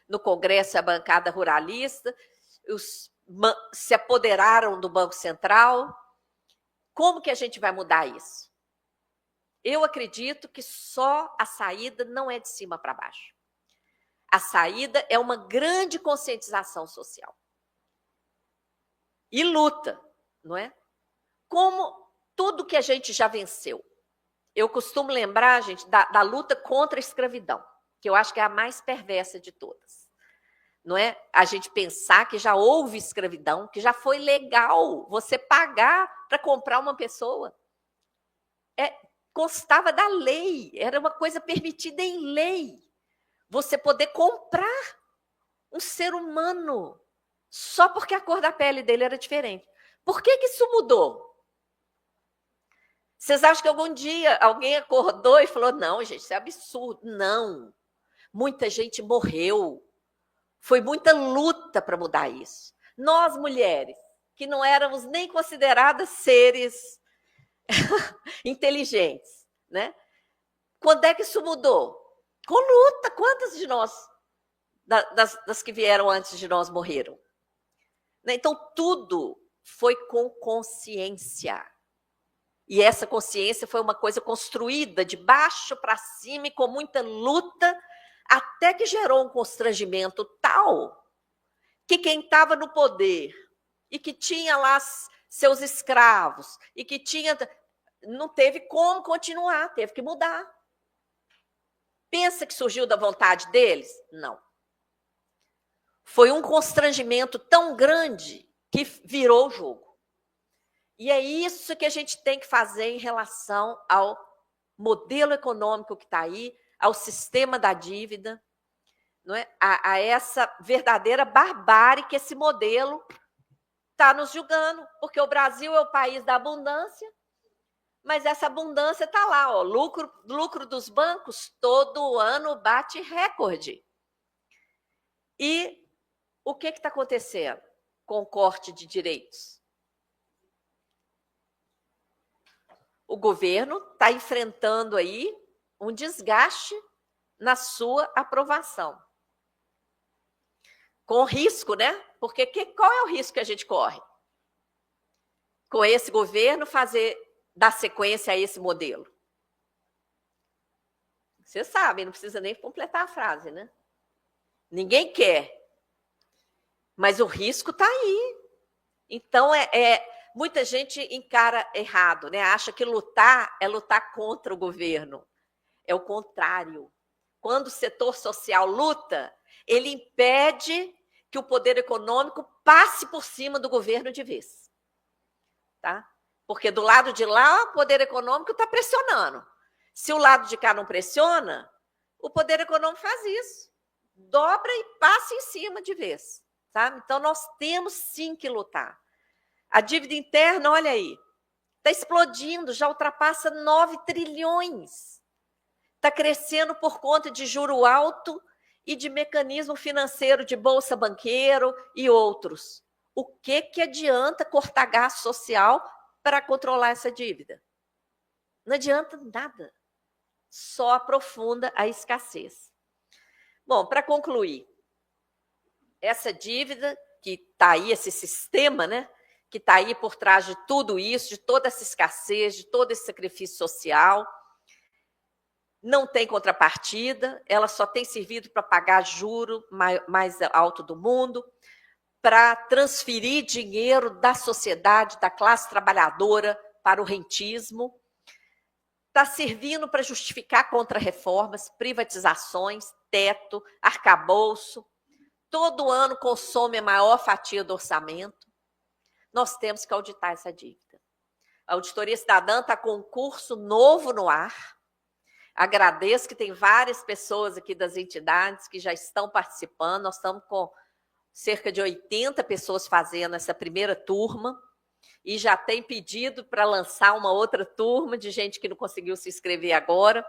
no Congresso é a bancada ruralista, se apoderaram do Banco Central. Como que a gente vai mudar isso? Eu acredito que só a saída não é de cima para baixo. A saída é uma grande conscientização social. E luta, não é? Como tudo que a gente já venceu. Eu costumo lembrar, gente, da luta contra a escravidão, que eu acho que é a mais perversa de todas. Não é? A gente pensar que já houve escravidão, que já foi legal você pagar para comprar uma pessoa. Constava da lei, era uma coisa permitida em lei. Você poder comprar um ser humano só porque a cor da pele dele era diferente. Por que isso mudou? Vocês acham que algum dia alguém acordou e falou, não, gente, isso é absurdo. Não. Muita gente morreu. Foi muita luta para mudar isso. Nós, mulheres, que não éramos nem consideradas seres inteligentes, né? Quando é que isso mudou? Com luta. Quantas de nós, das que vieram antes de nós, morreram? Então, tudo foi com consciência. E essa consciência foi uma coisa construída de baixo para cima e com muita luta, até que gerou um constrangimento tal que quem estava no poder e que tinha lá seus escravos, e que tinha... Não teve como continuar, teve que mudar. Pensa que surgiu da vontade deles? Não. Foi um constrangimento tão grande que virou o jogo. E é isso que a gente tem que fazer em relação ao modelo econômico que está aí, ao sistema da dívida, não é? A essa verdadeira barbárie que esse modelo está nos julgando, porque o Brasil é o país da abundância, mas essa abundância está lá, ó, lucro dos bancos todo ano bate recorde. E o que está acontecendo com o corte de direitos? O governo está enfrentando aí um desgaste na sua aprovação. Com risco, né? Porque qual é o risco que a gente corre? Com esse governo dar sequência a esse modelo. Vocês sabem, não precisa nem completar a frase, né? Ninguém quer. Mas o risco está aí. Então, muita gente encara errado, né? Acha que lutar é lutar contra o governo. É o contrário. Quando o setor social luta, ele impede que o poder econômico passe por cima do governo de vez. Tá? Porque do lado de lá, o poder econômico está pressionando. Se o lado de cá não pressiona, o poder econômico faz isso. Dobra e passa em cima de vez. Tá? Então, nós temos sim que lutar. A dívida interna, olha aí, está explodindo, já ultrapassa 9 trilhões. Está crescendo por conta de juro alto e de mecanismo financeiro de bolsa banqueiro e outros. O que adianta cortar gasto social para controlar essa dívida? Não adianta nada. Só aprofunda a escassez. Bom, para concluir, essa dívida que está aí, esse sistema, né, que está aí por trás de tudo isso, de toda essa escassez, de todo esse sacrifício social, não tem contrapartida, ela só tem servido para pagar juro mais alto do mundo, para transferir dinheiro da sociedade, da classe trabalhadora para o rentismo, está servindo para justificar contra-reformas, privatizações, teto, arcabouço, todo ano consome a maior fatia do orçamento. Nós temos que auditar essa dívida. A Auditoria Cidadã está com um curso novo no ar. Agradeço que tem várias pessoas aqui das entidades que já estão participando. Nós estamos com cerca de 80 pessoas fazendo essa primeira turma e já tem pedido para lançar uma outra turma de gente que não conseguiu se inscrever agora.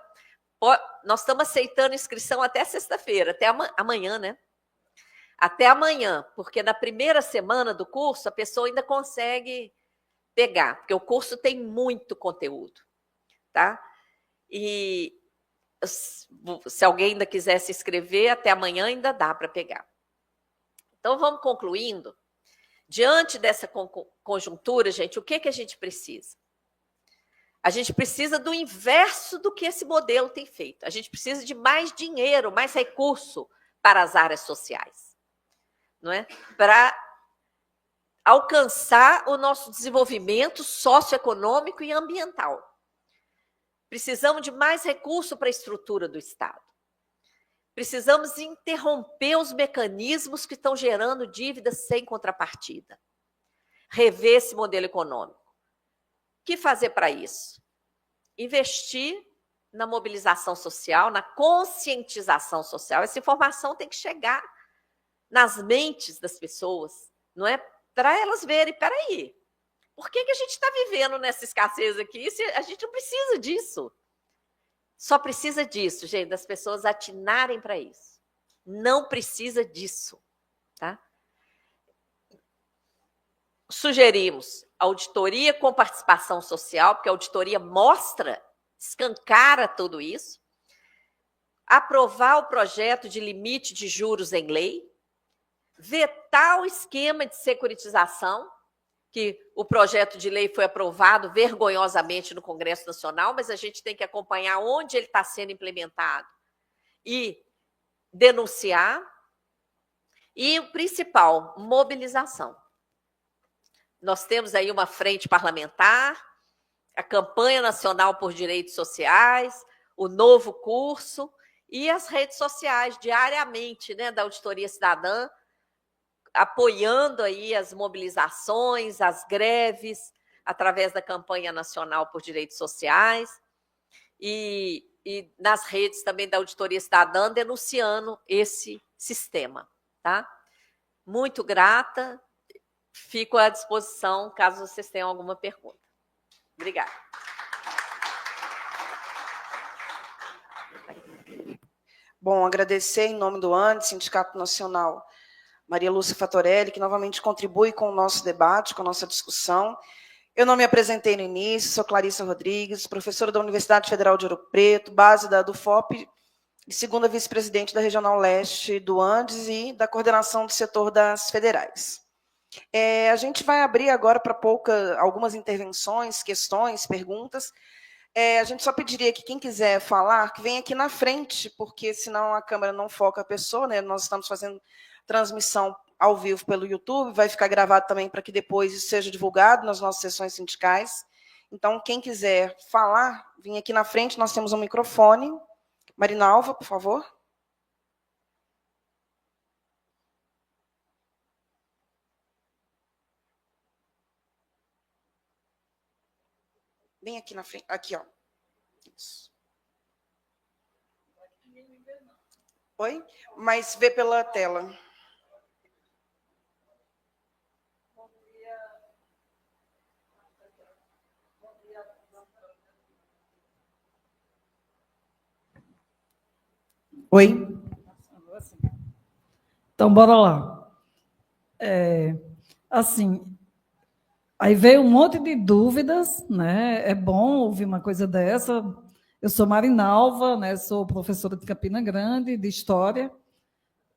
Nós estamos aceitando inscrição até sexta-feira, até amanhã, né? Até amanhã, porque na primeira semana do curso a pessoa ainda consegue pegar, porque o curso tem muito conteúdo, tá? E se alguém ainda quiser se inscrever, até amanhã ainda dá para pegar. Então, vamos concluindo. Diante dessa conjuntura, gente, o que a gente precisa? A gente precisa do inverso do que esse modelo tem feito. A gente precisa de mais dinheiro, mais recurso para as áreas sociais, não é? Para alcançar o nosso desenvolvimento socioeconômico e ambiental. Precisamos de mais recurso para a estrutura do Estado. Precisamos interromper os mecanismos que estão gerando dívidas sem contrapartida. Rever esse modelo econômico. O que fazer para isso? Investir na mobilização social, na conscientização social. Essa informação tem que chegar nas mentes das pessoas, não é? Para elas verem, peraí, por que a gente está vivendo nessa escassez aqui se a gente não precisa disso? Só precisa disso, gente, das pessoas atinarem para isso. Não precisa disso, tá? Sugerimos auditoria com participação social, porque a auditoria mostra, escancara tudo isso. Aprovar o projeto de limite de juros em lei. Vetar o esquema de securitização, que o projeto de lei foi aprovado vergonhosamente no Congresso Nacional, mas a gente tem que acompanhar onde ele está sendo implementado e denunciar. E o principal, mobilização. nós temos aí uma frente parlamentar, a campanha nacional por direitos sociais, o novo curso e as redes sociais diariamente, né, da Auditoria Cidadã, apoiando aí as mobilizações, as greves, através da campanha nacional por direitos sociais e nas redes também da Auditoria Cidadã, denunciando esse sistema, tá? Muito grata, fico à disposição caso vocês tenham alguma pergunta. Obrigada. Bom, agradecer em nome do ANDE, Sindicato Nacional, Maria Lúcia Fatorelli, que novamente contribui com o nosso debate, com a nossa discussão. Eu não me apresentei no início, sou Clarissa Rodrigues, professora da Universidade Federal de Ouro Preto, base da UFOP e segunda vice-presidente da Regional Leste do Andes e da coordenação do setor das federais. A gente vai abrir agora para algumas intervenções, questões, perguntas. A gente só pediria que quem quiser falar, que venha aqui na frente, porque senão a câmera não foca a pessoa, né? Nós estamos fazendo transmissão ao vivo pelo YouTube, vai ficar gravado também para que depois isso seja divulgado nas nossas sessões sindicais. Então, quem quiser falar, vem aqui na frente, nós temos um microfone. Marinalva, por favor. Vem aqui na frente, aqui, ó. Isso. Oi? Mas vê pela tela. Oi? Então, bora lá. Assim, aí veio um monte de dúvidas, né? É bom ouvir uma coisa dessa. Eu sou Marinalva, né? Sou professora de Campina Grande, de História,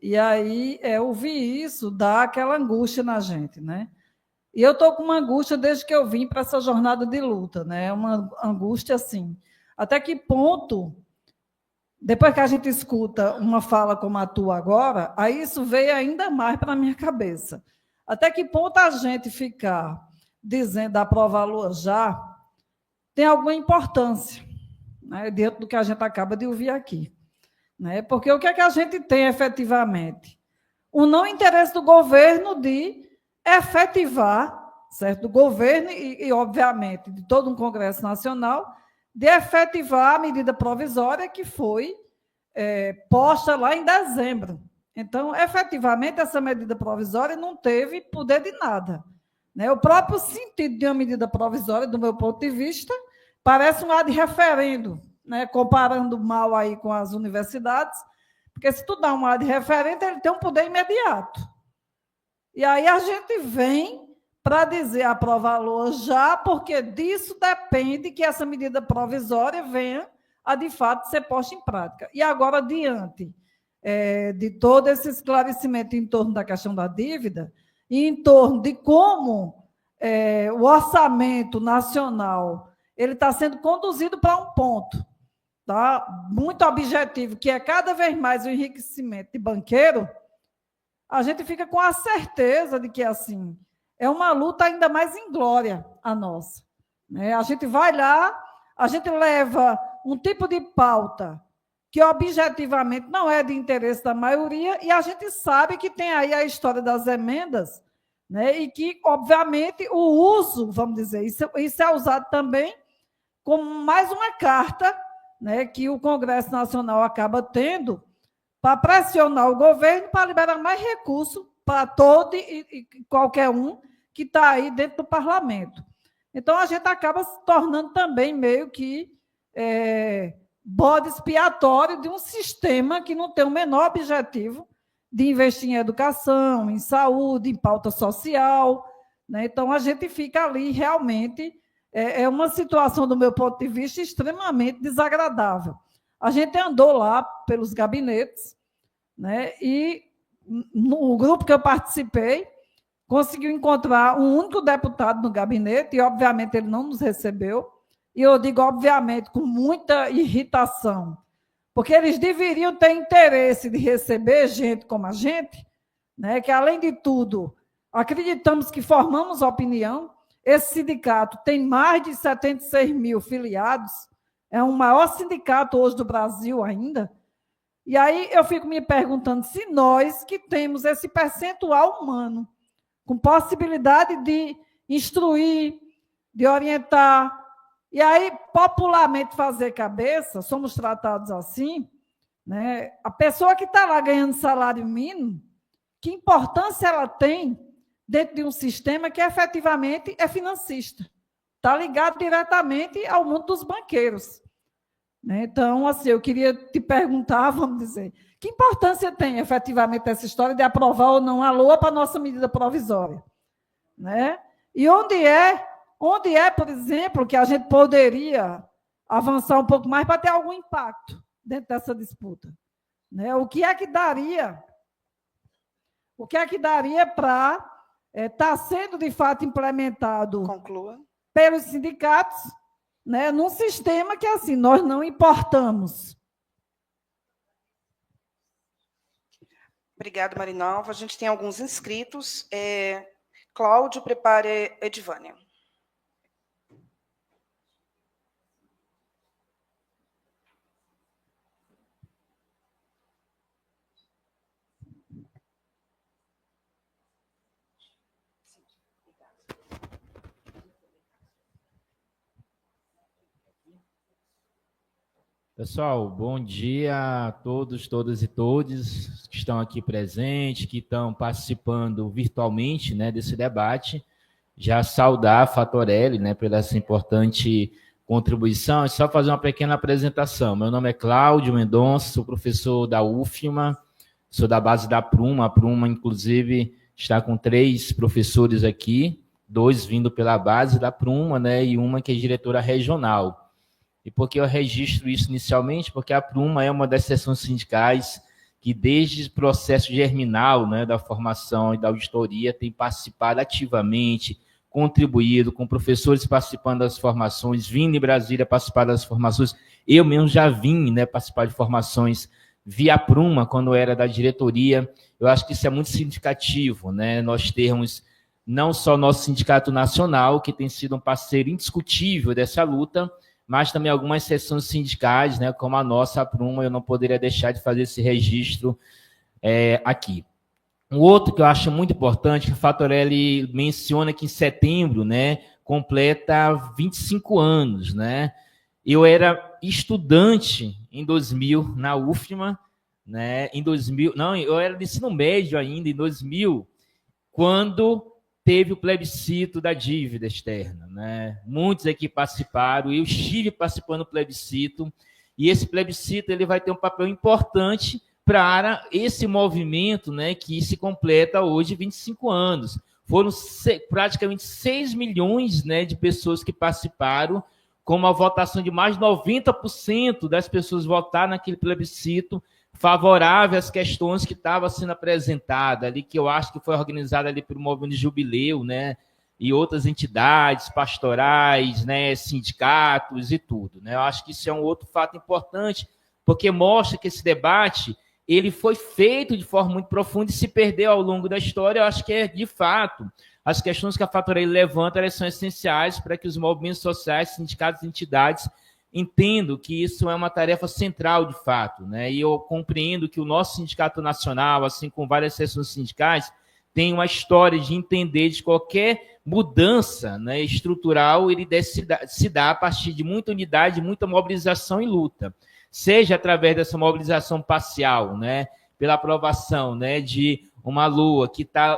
e aí ouvir isso dá aquela angústia na gente, né? E eu estou com uma angústia desde que eu vim para essa jornada de luta, né? Uma angústia assim. Até que ponto... Depois que a gente escuta uma fala como a tua agora, aí isso veio ainda mais para a minha cabeça. Até que ponto a gente ficar dizendo aprovar a lua já tem alguma importância, né, dentro do que a gente acaba de ouvir aqui. Né? Porque o que é que a gente tem efetivamente? O não interesse do governo de efetivar, certo? Do governo e obviamente, de todo um Congresso Nacional, de efetivar a medida provisória que foi posta lá em dezembro. Então, efetivamente, essa medida provisória não teve poder de nada. Né? O próprio sentido de uma medida provisória, do meu ponto de vista, parece um ad referendo, né? Comparando mal aí com as universidades, porque se tu dá um ad referendo, ele tem um poder imediato. E aí a gente vem para dizer aprovar a LOA já, porque disso depende que essa medida provisória venha a, de fato, ser posta em prática. E agora, diante de todo esse esclarecimento em torno da questão da dívida, e em torno de como o orçamento nacional ele está sendo conduzido para um ponto, tá? Muito objetivo, que é cada vez mais o enriquecimento de banqueiro, a gente fica com a certeza de que, assim, é uma luta ainda mais inglória a nossa. Né? A gente vai lá, a gente leva um tipo de pauta que objetivamente não é de interesse da maioria, e a gente sabe que tem aí a história das emendas, né? E que, obviamente, o uso, vamos dizer, isso é usado também como mais uma carta, né, que o Congresso Nacional acaba tendo para pressionar o governo para liberar mais recursos para todo e qualquer um que está aí dentro do parlamento. Então, a gente acaba se tornando também meio que bode expiatório de um sistema que não tem o menor objetivo de investir em educação, em saúde, em pauta social. Né? Então, a gente fica ali realmente... É uma situação, do meu ponto de vista, extremamente desagradável. A gente andou lá pelos gabinetes, né, e no grupo que eu participei, conseguiu encontrar um único deputado no gabinete, e, obviamente, ele não nos recebeu. E eu digo, obviamente, com muita irritação, porque eles deveriam ter interesse de receber gente como a gente, né, que, além de tudo, acreditamos que formamos opinião. Esse sindicato tem mais de 76 mil filiados, é o maior sindicato hoje do Brasil ainda. E aí eu fico me perguntando se nós, que temos esse percentual humano, com possibilidade de instruir, de orientar, e aí popularmente fazer cabeça, somos tratados assim, né? A pessoa que está lá ganhando salário mínimo, que importância ela tem dentro de um sistema que efetivamente é financista, está ligado diretamente ao mundo dos banqueiros. Então, assim, eu queria te perguntar, vamos dizer, que importância tem efetivamente essa história de aprovar ou não a LOA para a nossa medida provisória? Né? E onde é, por exemplo, que a gente poderia avançar um pouco mais para ter algum impacto dentro dessa disputa? Né? O que é que daria para estar sendo, de fato, implementado pelos sindicatos, né, num sistema que, assim, nós não importamos? Obrigada, Marinalva. A gente tem alguns inscritos. Cláudio, prepare Edvânia. Pessoal, bom dia a todos, todas e todos que estão aqui presentes, que estão participando virtualmente, né, desse debate. Já saudar a Fatorelli, né, pela essa importante contribuição. É só fazer uma pequena apresentação. Meu nome é Cláudio Mendonça, sou professor da UFMA, sou da base da Pruma. A Pruma, inclusive, está com 3 professores aqui, 2 vindo pela base da Pruma, né, e uma que é diretora regional. E por que eu registro isso inicialmente? Porque a Pruma é uma das seções sindicais que, desde o processo germinal, né, da formação e da auditoria, tem participado ativamente, contribuído, com professores participando das formações, vindo em Brasília participar das formações. Eu mesmo já vim, né, participar de formações via Pruma, quando era da diretoria. Eu acho que isso é muito significativo, né, nós termos não só nosso sindicato nacional, que tem sido um parceiro indiscutível dessa luta, mas também algumas seções sindicais, né, como a nossa, a Pruma. Eu não poderia deixar de fazer esse registro aqui. Um outro que eu acho muito importante, que a Fatorelli menciona que em setembro, né, completa 25 anos. Né? Eu era estudante em 2000 na UFMA, né, eu era de ensino médio ainda, em 2000, quando teve o plebiscito da dívida externa, né? Muitos aqui participaram, eu estive participando do plebiscito, e esse plebiscito ele vai ter um papel importante para esse movimento, né, que se completa hoje 25 anos. Foram praticamente 6 milhões, né, de pessoas que participaram, com uma votação de mais de 90% das pessoas votaram naquele plebiscito favorável às questões que estavam sendo apresentadas ali, que eu acho que foi organizada ali pelo Movimento de Jubileu, né, e outras entidades pastorais, né, sindicatos e tudo, né. Eu acho que isso é um outro fato importante, porque mostra que esse debate ele foi feito de forma muito profunda e se perdeu ao longo da história. Eu acho que de fato, as questões que a Fatorelli levanta, elas são essenciais para que os movimentos sociais, sindicatos e entidades entendo que isso é uma tarefa central, de fato, né? E eu compreendo que o nosso sindicato nacional, assim como várias seções sindicais, tem uma história de entender de qualquer mudança, né, estrutural, ele deve se dar a partir de muita unidade, muita mobilização e luta. Seja através dessa mobilização parcial, né, pela aprovação, né, de uma LOA que está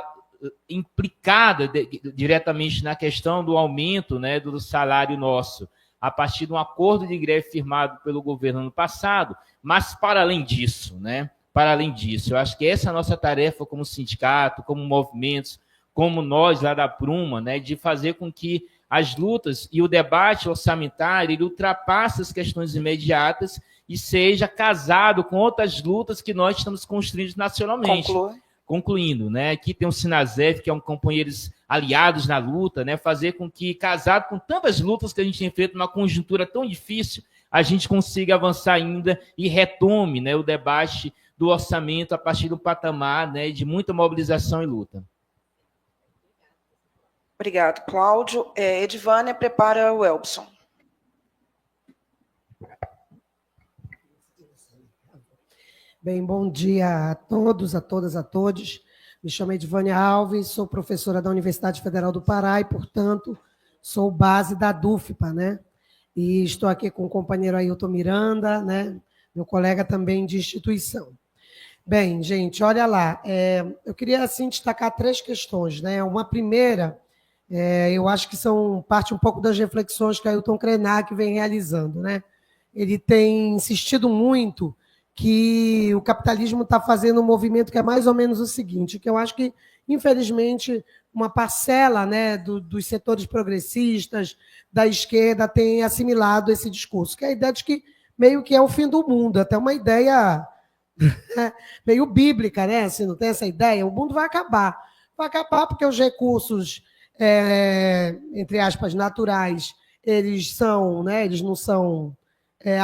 implicada diretamente na questão do aumento, né, do salário nosso, a partir de um acordo de greve firmado pelo governo no passado, mas para além disso, né? Para além disso, eu acho que essa é a nossa tarefa como sindicato, como movimentos, como nós lá da Pruma, né? De fazer com que as lutas e o debate orçamentário ele ultrapasse as questões imediatas e seja casado com outras lutas que nós estamos construindo nacionalmente. Concluindo, né? Aqui tem o Sinasef, que é um companheiros aliados na luta, né? Fazer com que, casado com tantas lutas que a gente tem feito numa conjuntura tão difícil, a gente consiga avançar ainda e retome, né, o debate do orçamento a partir do patamar, né, de muita mobilização e luta. Obrigado, Cláudio. Edivânia, prepara o Elbson. Bem, bom dia a todos, a todas, a todos. Me chamo Edivânia Alves, sou professora da Universidade Federal do Pará e, portanto, sou base da DUFPA, né? E estou aqui com o companheiro Ailton Miranda, né? Meu colega também de instituição. Bem, gente, olha lá, eu queria, assim, destacar 3 questões, né? Uma primeira, eu acho que são parte um pouco das reflexões que Ailton Krenak vem realizando, né? Ele tem insistido muito que o capitalismo está fazendo um movimento que é mais ou menos o seguinte, que eu acho que, infelizmente, uma parcela, né, dos setores progressistas, da esquerda, tem assimilado esse discurso, que é a ideia de que meio que é o fim do mundo, até uma ideia meio bíblica, né? Assim, não tem essa ideia? O mundo vai acabar. Vai acabar porque os recursos, entre aspas, naturais, eles são, né, eles não são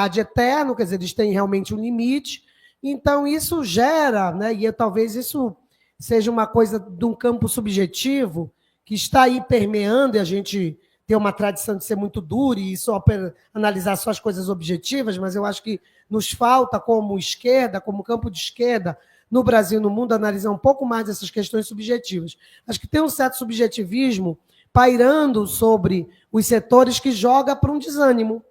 ad eterno, quer dizer, eles têm realmente um limite. Então, isso gera, né, e talvez isso seja uma coisa de um campo subjetivo que está aí permeando, e a gente tem uma tradição de ser muito duro e só analisar só as coisas objetivas, mas eu acho que nos falta, como esquerda, como campo de esquerda, no Brasil e no mundo, analisar um pouco mais essas questões subjetivas. Acho que tem um certo subjetivismo pairando sobre os setores que joga para um desânimo.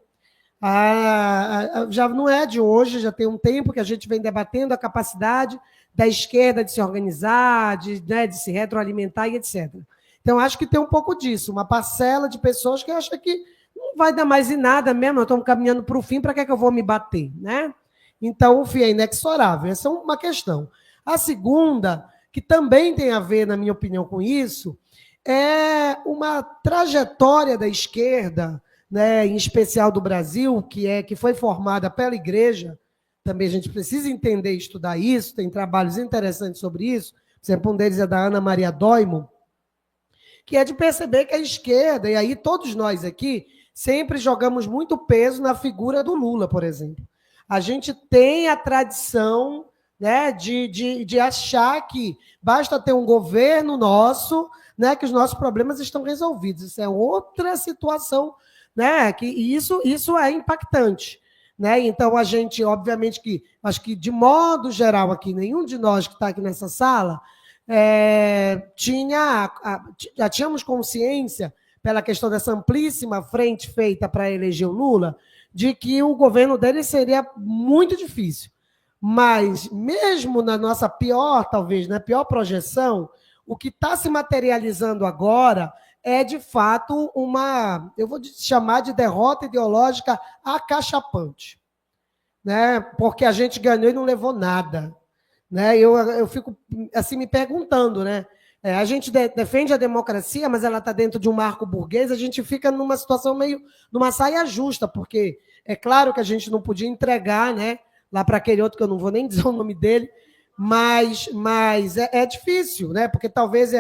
Já não é de hoje, já tem um tempo que a gente vem debatendo a capacidade da esquerda de se organizar, de se retroalimentar e etc. Então, acho que tem um pouco disso, uma parcela de pessoas que acham que não vai dar mais em nada mesmo, nós estamos caminhando para o fim, para que eu vou me bater? Né? Então, o fim é inexorável, essa é uma questão. A segunda, que também tem a ver, na minha opinião, com isso, é uma trajetória da esquerda, né, em especial do Brasil, que foi formada pela igreja, também a gente precisa entender e estudar isso, tem trabalhos interessantes sobre isso, por exemplo, um deles é da Ana Maria Doimo, que é de perceber que a esquerda, e aí todos nós aqui, sempre jogamos muito peso na figura do Lula, por exemplo. A gente tem a tradição, né, de achar que basta ter um governo nosso, né, que os nossos problemas estão resolvidos. Isso é outra situação, né, e isso é impactante. Né? Então, a gente, obviamente, acho que, de modo geral, aqui, nenhum de nós que está aqui nessa sala já tínhamos consciência, pela questão dessa amplíssima frente feita para eleger o Lula, de que o governo dele seria muito difícil. Mas, mesmo na nossa pior, talvez, na pior projeção, o que está se materializando agora é, de fato, eu vou chamar de derrota ideológica acachapante, né? Porque a gente ganhou e não levou nada. Né? Eu fico assim me perguntando, né? A gente defende a democracia, mas ela está dentro de um marco burguês, a gente fica numa situação meio, numa saia justa, porque é claro que a gente não podia entregar, né, lá para aquele outro, que eu não vou nem dizer o nome dele, mas é difícil, né? Porque talvez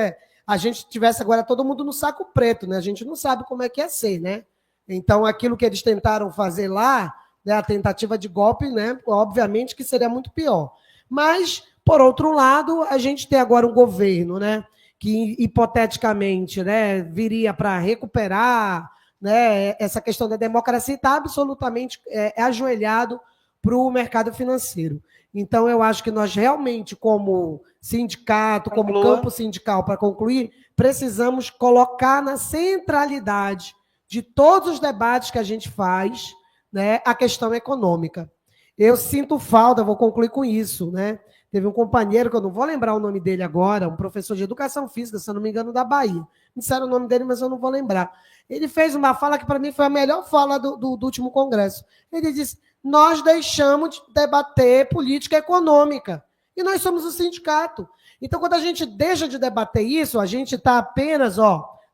a gente tivesse agora todo mundo no saco preto, né? A gente não sabe como é que é ser, né? Então, aquilo que eles tentaram fazer lá, né, a tentativa de golpe, né, obviamente que seria muito pior. Mas, por outro lado, a gente tem agora um governo, né, que, hipoteticamente, né, viria para recuperar, né, essa questão da democracia, está absolutamente ajoelhado para o mercado financeiro. Então, eu acho que nós realmente, como sindicato, como campo sindical, para concluir, precisamos colocar na centralidade de todos os debates que a gente faz, né, a questão econômica. Eu sinto falta, vou concluir com isso, né? Teve um companheiro, que eu não vou lembrar o nome dele agora, um professor de educação física, se eu não me engano, da Bahia. Me disseram o nome dele, mas eu não vou lembrar. Ele fez uma fala que, para mim, foi a melhor fala do último congresso. Ele disse: nós deixamos de debater política econômica. E nós somos o sindicato. Então, quando a gente deixa de debater isso, a gente está apenas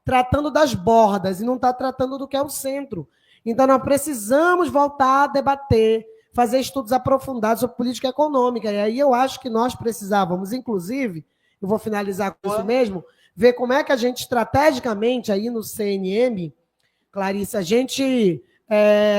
tratando das bordas e não está tratando do que é o centro. Então, nós precisamos voltar a debater, fazer estudos aprofundados sobre política econômica. E aí eu acho que nós precisávamos, inclusive, eu vou finalizar com isso mesmo, ver como é que a gente, estrategicamente, aí no CNM, Clarice, a gente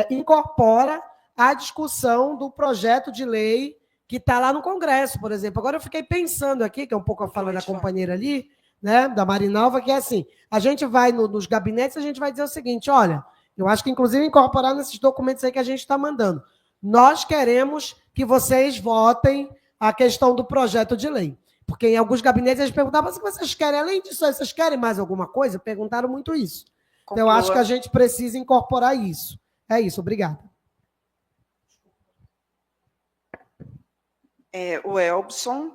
incorpora a discussão do projeto de lei que está lá no Congresso, por exemplo. Agora eu fiquei pensando aqui, que é um pouco a fala da companheira ali, né, da Marinalva, que é assim, a gente vai nos gabinetes, a gente vai dizer o seguinte, olha, eu acho que inclusive incorporar nesses documentos aí que a gente está mandando, nós queremos que vocês votem a questão do projeto de lei. Porque em alguns gabinetes eles perguntavam se vocês querem, além disso, vocês querem mais alguma coisa? Perguntaram muito isso. Então, eu acho que a gente precisa incorporar isso. É isso, obrigada. O Elbson,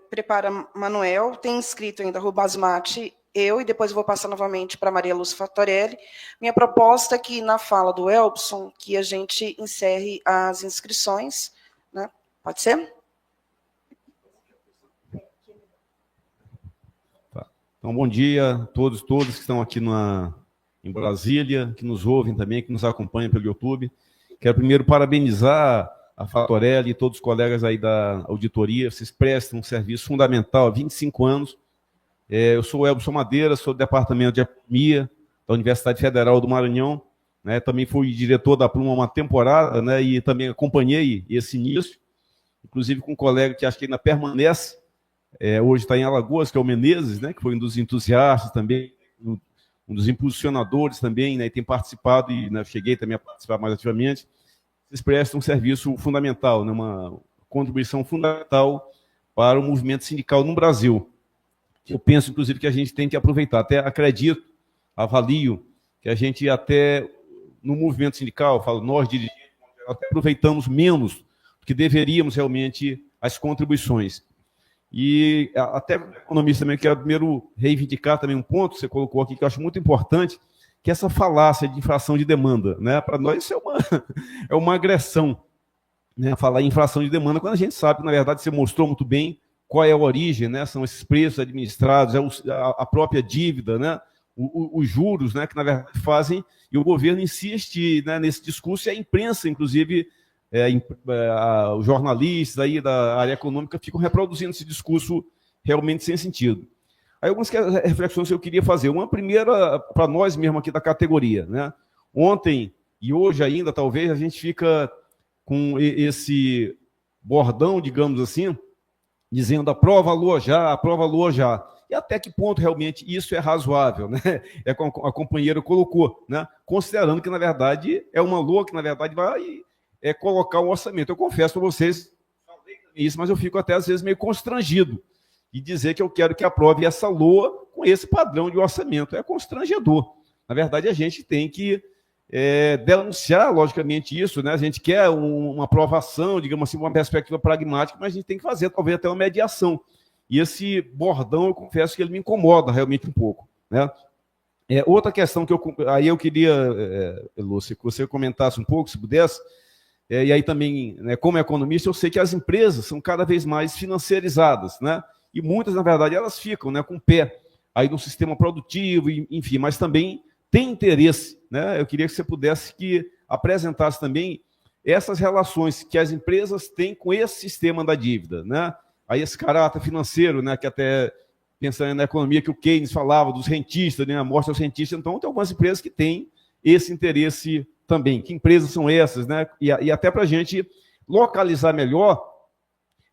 prepara Manuel, tem inscrito ainda Rubasmati, eu, e depois vou passar novamente para Maria Lúcia Fatorelli. Minha proposta é que, na fala do Elbson, que a gente encerre as inscrições, né? Pode ser? Tá. Então, bom dia a todos que estão aqui em Brasília, que nos ouvem também, que nos acompanham pelo YouTube. Quero primeiro parabenizar a Fatorelli e todos os colegas aí da auditoria. Vocês prestam um serviço fundamental há 25 anos. Eu sou o Elbson Madeira, sou do Departamento de Economia da Universidade Federal do Maranhão. Né, também fui diretor da Pluma uma temporada, né, e também acompanhei esse início, inclusive com um colega que acho que ainda permanece, hoje está em Alagoas, que é o Menezes, né, que foi um dos entusiastas também, um dos impulsionadores também, né, e tem participado, e né, cheguei também a participar mais ativamente. Vocês prestam um serviço fundamental, né, uma contribuição fundamental para o movimento sindical no Brasil. Eu penso, inclusive, que a gente tem que aproveitar, até acredito, avalio, que a gente até, no movimento sindical, falo, nós dirigentes, até aproveitamos menos do que deveríamos realmente as contribuições. E até o economista também, quero primeiro reivindicar também um ponto que você colocou aqui, que eu acho muito importante, que é essa falácia de inflação de demanda. Né? Para nós isso é uma agressão, né? Falar em inflação de demanda, quando a gente sabe que, na verdade, você mostrou muito bem qual é a origem, né? São esses preços administrados, a própria dívida, né? Os juros, né? Que, na verdade, fazem, e o governo insiste, né, nesse discurso, e a imprensa, inclusive, os jornalistas aí da área econômica ficam reproduzindo esse discurso realmente sem sentido. Aí algumas reflexões que eu queria fazer. Uma primeira, para nós mesmo aqui da categoria. Né? Ontem e hoje ainda, talvez, a gente fica com esse bordão, digamos assim, dizendo aprova a LOA já, aprova a LOA já. E até que ponto realmente isso é razoável, né? É como a companheira colocou, né? Considerando que, na verdade, é uma LOA que, na verdade, vai colocar um orçamento. Eu confesso para vocês, falei isso, mas eu fico até, às vezes, meio constrangido e dizer que eu quero que aprove essa LOA com esse padrão de orçamento. É constrangedor. Na verdade, a gente tem que denunciar, logicamente, isso, né? A gente quer uma aprovação, digamos assim, uma perspectiva pragmática, mas a gente tem que fazer, talvez, até uma mediação. E esse bordão, eu confesso que ele me incomoda realmente um pouco. Né? Outra questão que eu queria, Lúcia, que você comentasse um pouco, se pudesse, e aí também, né, como economista, eu sei que as empresas são cada vez mais financiarizadas, né? E muitas, na verdade, elas ficam, né, com o pé aí no sistema produtivo, enfim, mas também tem interesse. Né? Eu queria que você pudesse apresentasse também essas relações que as empresas têm com esse sistema da dívida, né? Aí esse caráter financeiro, né, que até, pensando na economia, que o Keynes falava dos rentistas, né, a morte aos rentistas, então tem algumas empresas que têm esse interesse também. Que empresas são essas? Né? E até para a gente localizar melhor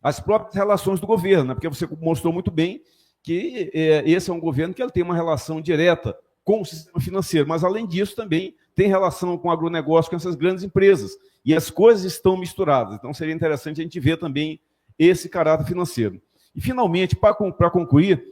as próprias relações do governo, né? Porque você mostrou muito bem que esse é um governo que ele tem uma relação direta com o sistema financeiro, mas, além disso, também tem relação com o agronegócio, com essas grandes empresas. E as coisas estão misturadas. Então, seria interessante a gente ver também esse caráter financeiro. E, finalmente, para concluir,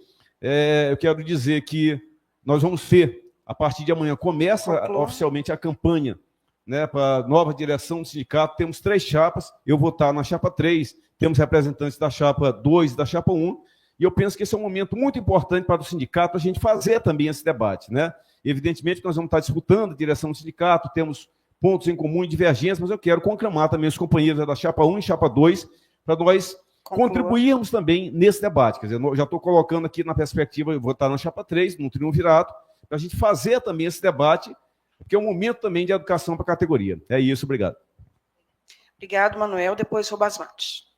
eu quero dizer que nós vamos ter, a partir de amanhã, começa oficialmente a campanha, né, para a nova direção do sindicato. Temos 3 chapas, eu vou estar na chapa 3, temos representantes da chapa 2 e da chapa 1, e eu penso que esse é um momento muito importante para o sindicato, a gente fazer também esse debate. Né? Evidentemente que nós vamos estar disputando a direção do sindicato, temos pontos em comum e divergências, mas eu quero conclamar também os companheiros da chapa 1 e chapa 2, para nós contribuirmos também nesse debate. Quer dizer, eu já estou colocando aqui na perspectiva, eu vou estar na chapa 3, no triunvirato, para a gente fazer também esse debate, porque é um momento também de educação para a categoria. É isso, obrigado. Obrigado, Manuel. Depois, Rubasmati.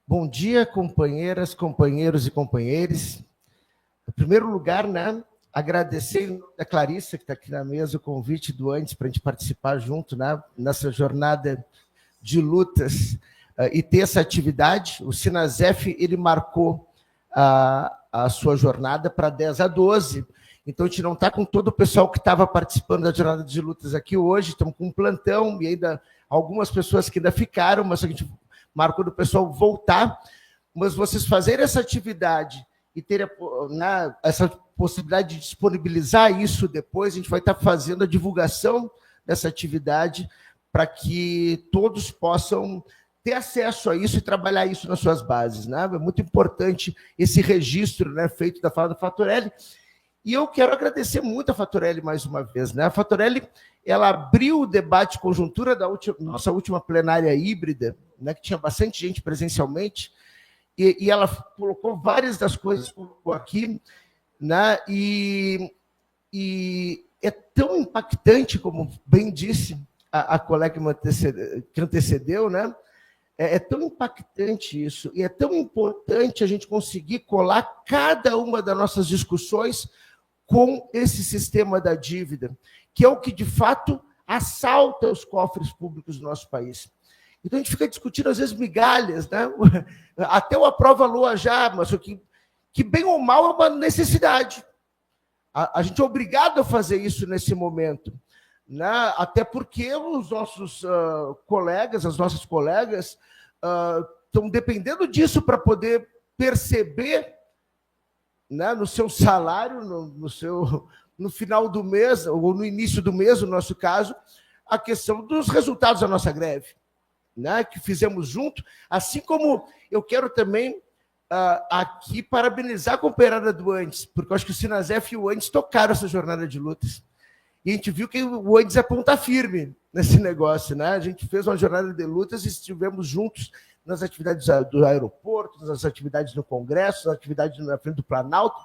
Bom dia, companheiras, companheiros e companheiros. Em primeiro lugar, né, agradecer a Clarissa, que está aqui na mesa, o convite do antes para a gente participar junto, né, nessa jornada de lutas e ter essa atividade. O Sinasef, ele marcou a sua jornada para 10 a 12. Então, a gente não está com todo o pessoal que estava participando da jornada de lutas aqui hoje, estamos com um plantão e ainda algumas pessoas que ainda ficaram, mas a gente marcou do pessoal voltar. Mas vocês fazerem essa atividade e terem essa possibilidade de disponibilizar isso depois, a gente vai estar fazendo a divulgação dessa atividade para que todos possam ter acesso a isso e trabalhar isso nas suas bases, né? É muito importante esse registro, né, feito da fala da Fatorelli. E eu quero agradecer muito a Fatorelli mais uma vez, né? A Fatorelli, ela abriu o debate conjuntura da nossa última plenária híbrida, né, que tinha bastante gente presencialmente, e ela colocou várias das coisas que colocou aqui, né? E é tão impactante, como bem disse a colega que antecedeu, né? É tão impactante isso, e é tão importante a gente conseguir colar cada uma das nossas discussões com esse sistema da dívida, que é o que, de fato, assalta os cofres públicos do nosso país. Então, a gente fica discutindo, às vezes, migalhas, né? Até o aprova-LOA já, mas que, bem ou mal, é uma necessidade. A gente é obrigado a fazer isso nesse momento, né? Até porque os nossos colegas, as nossas colegas, estão dependendo disso para poder perceber, né, no seu salário, no final do mês, ou no início do mês, no nosso caso, a questão dos resultados da nossa greve, né, que fizemos junto, assim como eu quero também aqui parabenizar a companheirada do Andes, porque eu acho que o Sinasef e o Andes tocaram essa jornada de lutas. E a gente viu que o Andes é ponta firme nesse negócio, né? A gente fez uma jornada de lutas e estivemos juntos nas atividades do aeroporto, nas atividades no Congresso, nas atividades na frente do Planalto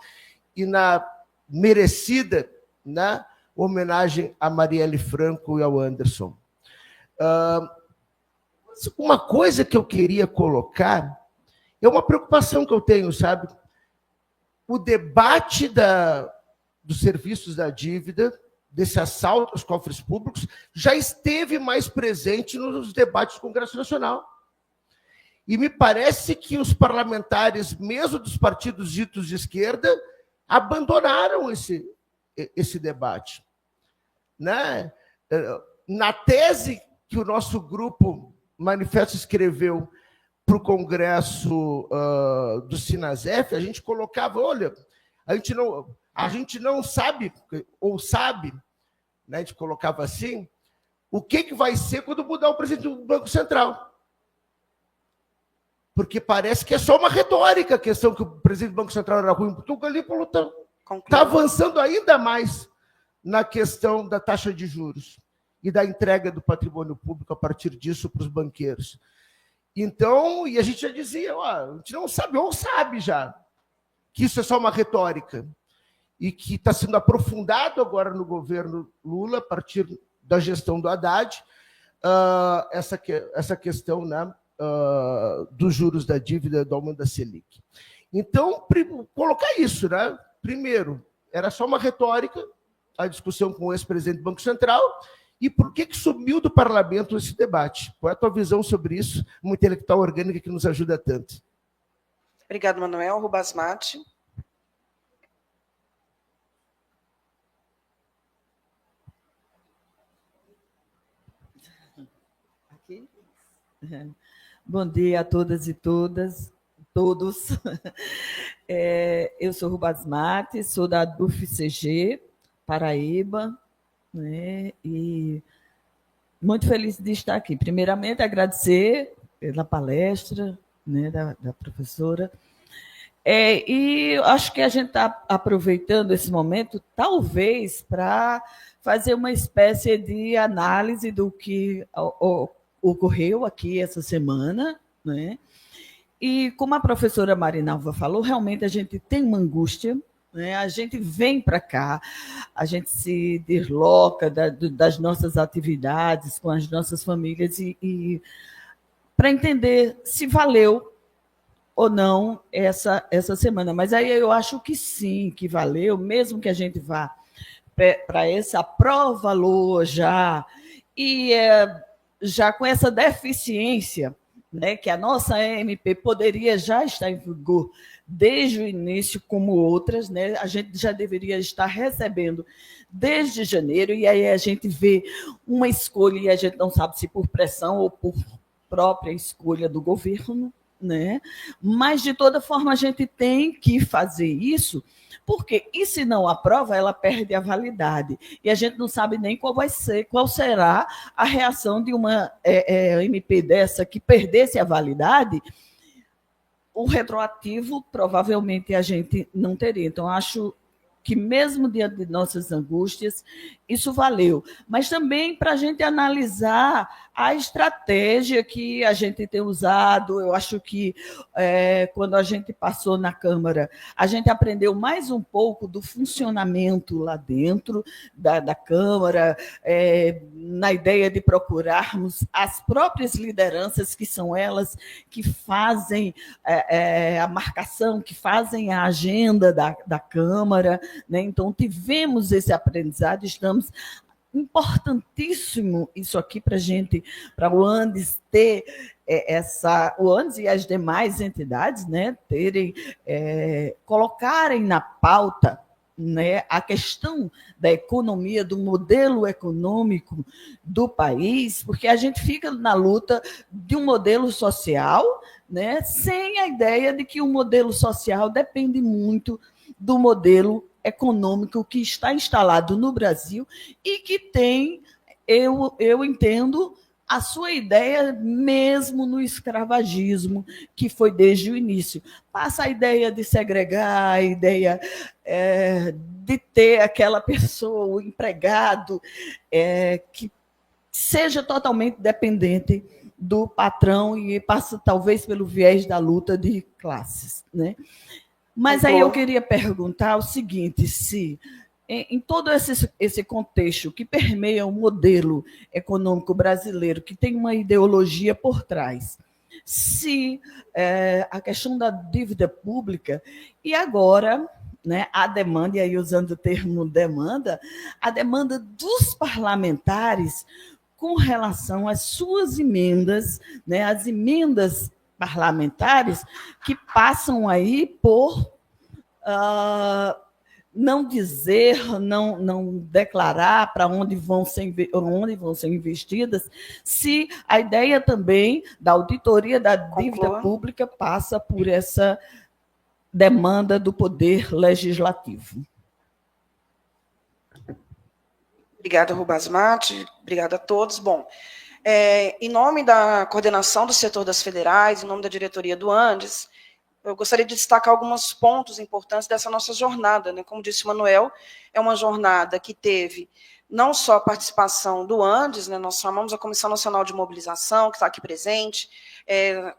e na merecida, né, homenagem a Marielle Franco e ao Anderson. Uma coisa que eu queria colocar é uma preocupação que eu tenho, sabe? O debate dos serviços da dívida, desse assalto aos cofres públicos, já esteve mais presente nos debates do Congresso Nacional. E me parece que os parlamentares, mesmo dos partidos ditos de esquerda, abandonaram esse debate, né? Na tese que o nosso grupo Manifesto escreveu para o Congresso do Sinasef, a gente colocava, olha, a gente não sabe, ou sabe, né, a gente colocava assim, o que vai ser quando mudar o presidente do Banco Central. Porque parece que é só uma retórica a questão que o presidente do Banco Central era ruim. O Galípolo está avançando ainda mais na questão da taxa de juros e da entrega do patrimônio público a partir disso para os banqueiros. Então, e a gente já dizia, a gente não sabe, ou sabe já, que isso é só uma retórica e que está sendo aprofundado agora no governo Lula, a partir da gestão do Haddad, essa questão, né, dos juros da dívida, do aumento da Selic. Então, colocar isso, né? Primeiro, era só uma retórica, a discussão com o ex-presidente do Banco Central, e por que sumiu do parlamento esse debate? Qual é a tua visão sobre isso, uma intelectual orgânica que nos ajuda tanto? Obrigado, Manuel. Rubas Mate. Aqui. Bom dia a todas e todos. Eu sou Rubas Mate, sou da UFCG, Paraíba, né, e muito feliz de estar aqui. Primeiramente, agradecer pela palestra, né, da professora. E acho que a gente está aproveitando esse momento, talvez, para fazer uma espécie de análise do que ocorreu aqui essa semana, né? E como a professora Marinalva falou, realmente a gente tem uma angústia, né? A gente vem para cá, a gente se desloca das nossas atividades com as nossas famílias e para entender se valeu ou não essa semana. Mas aí eu acho que sim, que valeu, mesmo que a gente vá para essa pró-valor já, e já com essa deficiência, né, que a nossa MP poderia já estar em vigor desde o início, como outras, né, a gente já deveria estar recebendo desde janeiro, e aí a gente vê uma escolha, e a gente não sabe se por pressão ou por própria escolha do governo, né? Mas, de toda forma, a gente tem que fazer isso, porque, e se não aprova, ela perde a validade. E a gente não sabe nem qual será a reação de uma MP dessa que perdesse a validade. O retroativo, provavelmente, a gente não teria. Então, acho que, mesmo diante de nossas angústias, isso valeu. Mas também para a gente analisar a estratégia que a gente tem usado. Eu acho que, quando a gente passou na Câmara, a gente aprendeu mais um pouco do funcionamento lá dentro da Câmara, na ideia de procurarmos as próprias lideranças, que são elas que fazem a marcação, que fazem a agenda da Câmara, né? Então, tivemos esse aprendizado, estamos importantíssimo isso aqui para a gente, para o Andes ter o Andes e as demais entidades, né, colocarem na pauta, né, a questão da economia, do modelo econômico do país, porque a gente fica na luta de um modelo social, né, sem a ideia de que o modelo social depende muito do modelo econômico que está instalado no Brasil e que tem, eu entendo, a sua ideia mesmo no escravagismo, que foi desde o início. Passa a ideia de segregar, a ideia de ter aquela pessoa, o empregado, que seja totalmente dependente do patrão, e passa talvez pelo viés da luta de classes, né? Mas aí eu queria perguntar o seguinte: se em todo esse contexto que permeia o modelo econômico brasileiro, que tem uma ideologia por trás, se a questão da dívida pública, e agora, né, a demanda, e aí usando o termo demanda, a demanda dos parlamentares com relação às suas emendas, né, as emendas parlamentares que passam aí por não dizer, não declarar para onde vão ser investidas, se a ideia também da auditoria da dívida pública passa por essa demanda do poder legislativo. Obrigada, Rubasmati. Obrigada a todos. Bom, em nome da coordenação do setor das federais, em nome da diretoria do Andes, eu gostaria de destacar alguns pontos importantes dessa nossa jornada, né? Como disse o Manuel, é uma jornada que teve não só a participação do Andes, né? Nós chamamos a Comissão Nacional de Mobilização, que está aqui presente,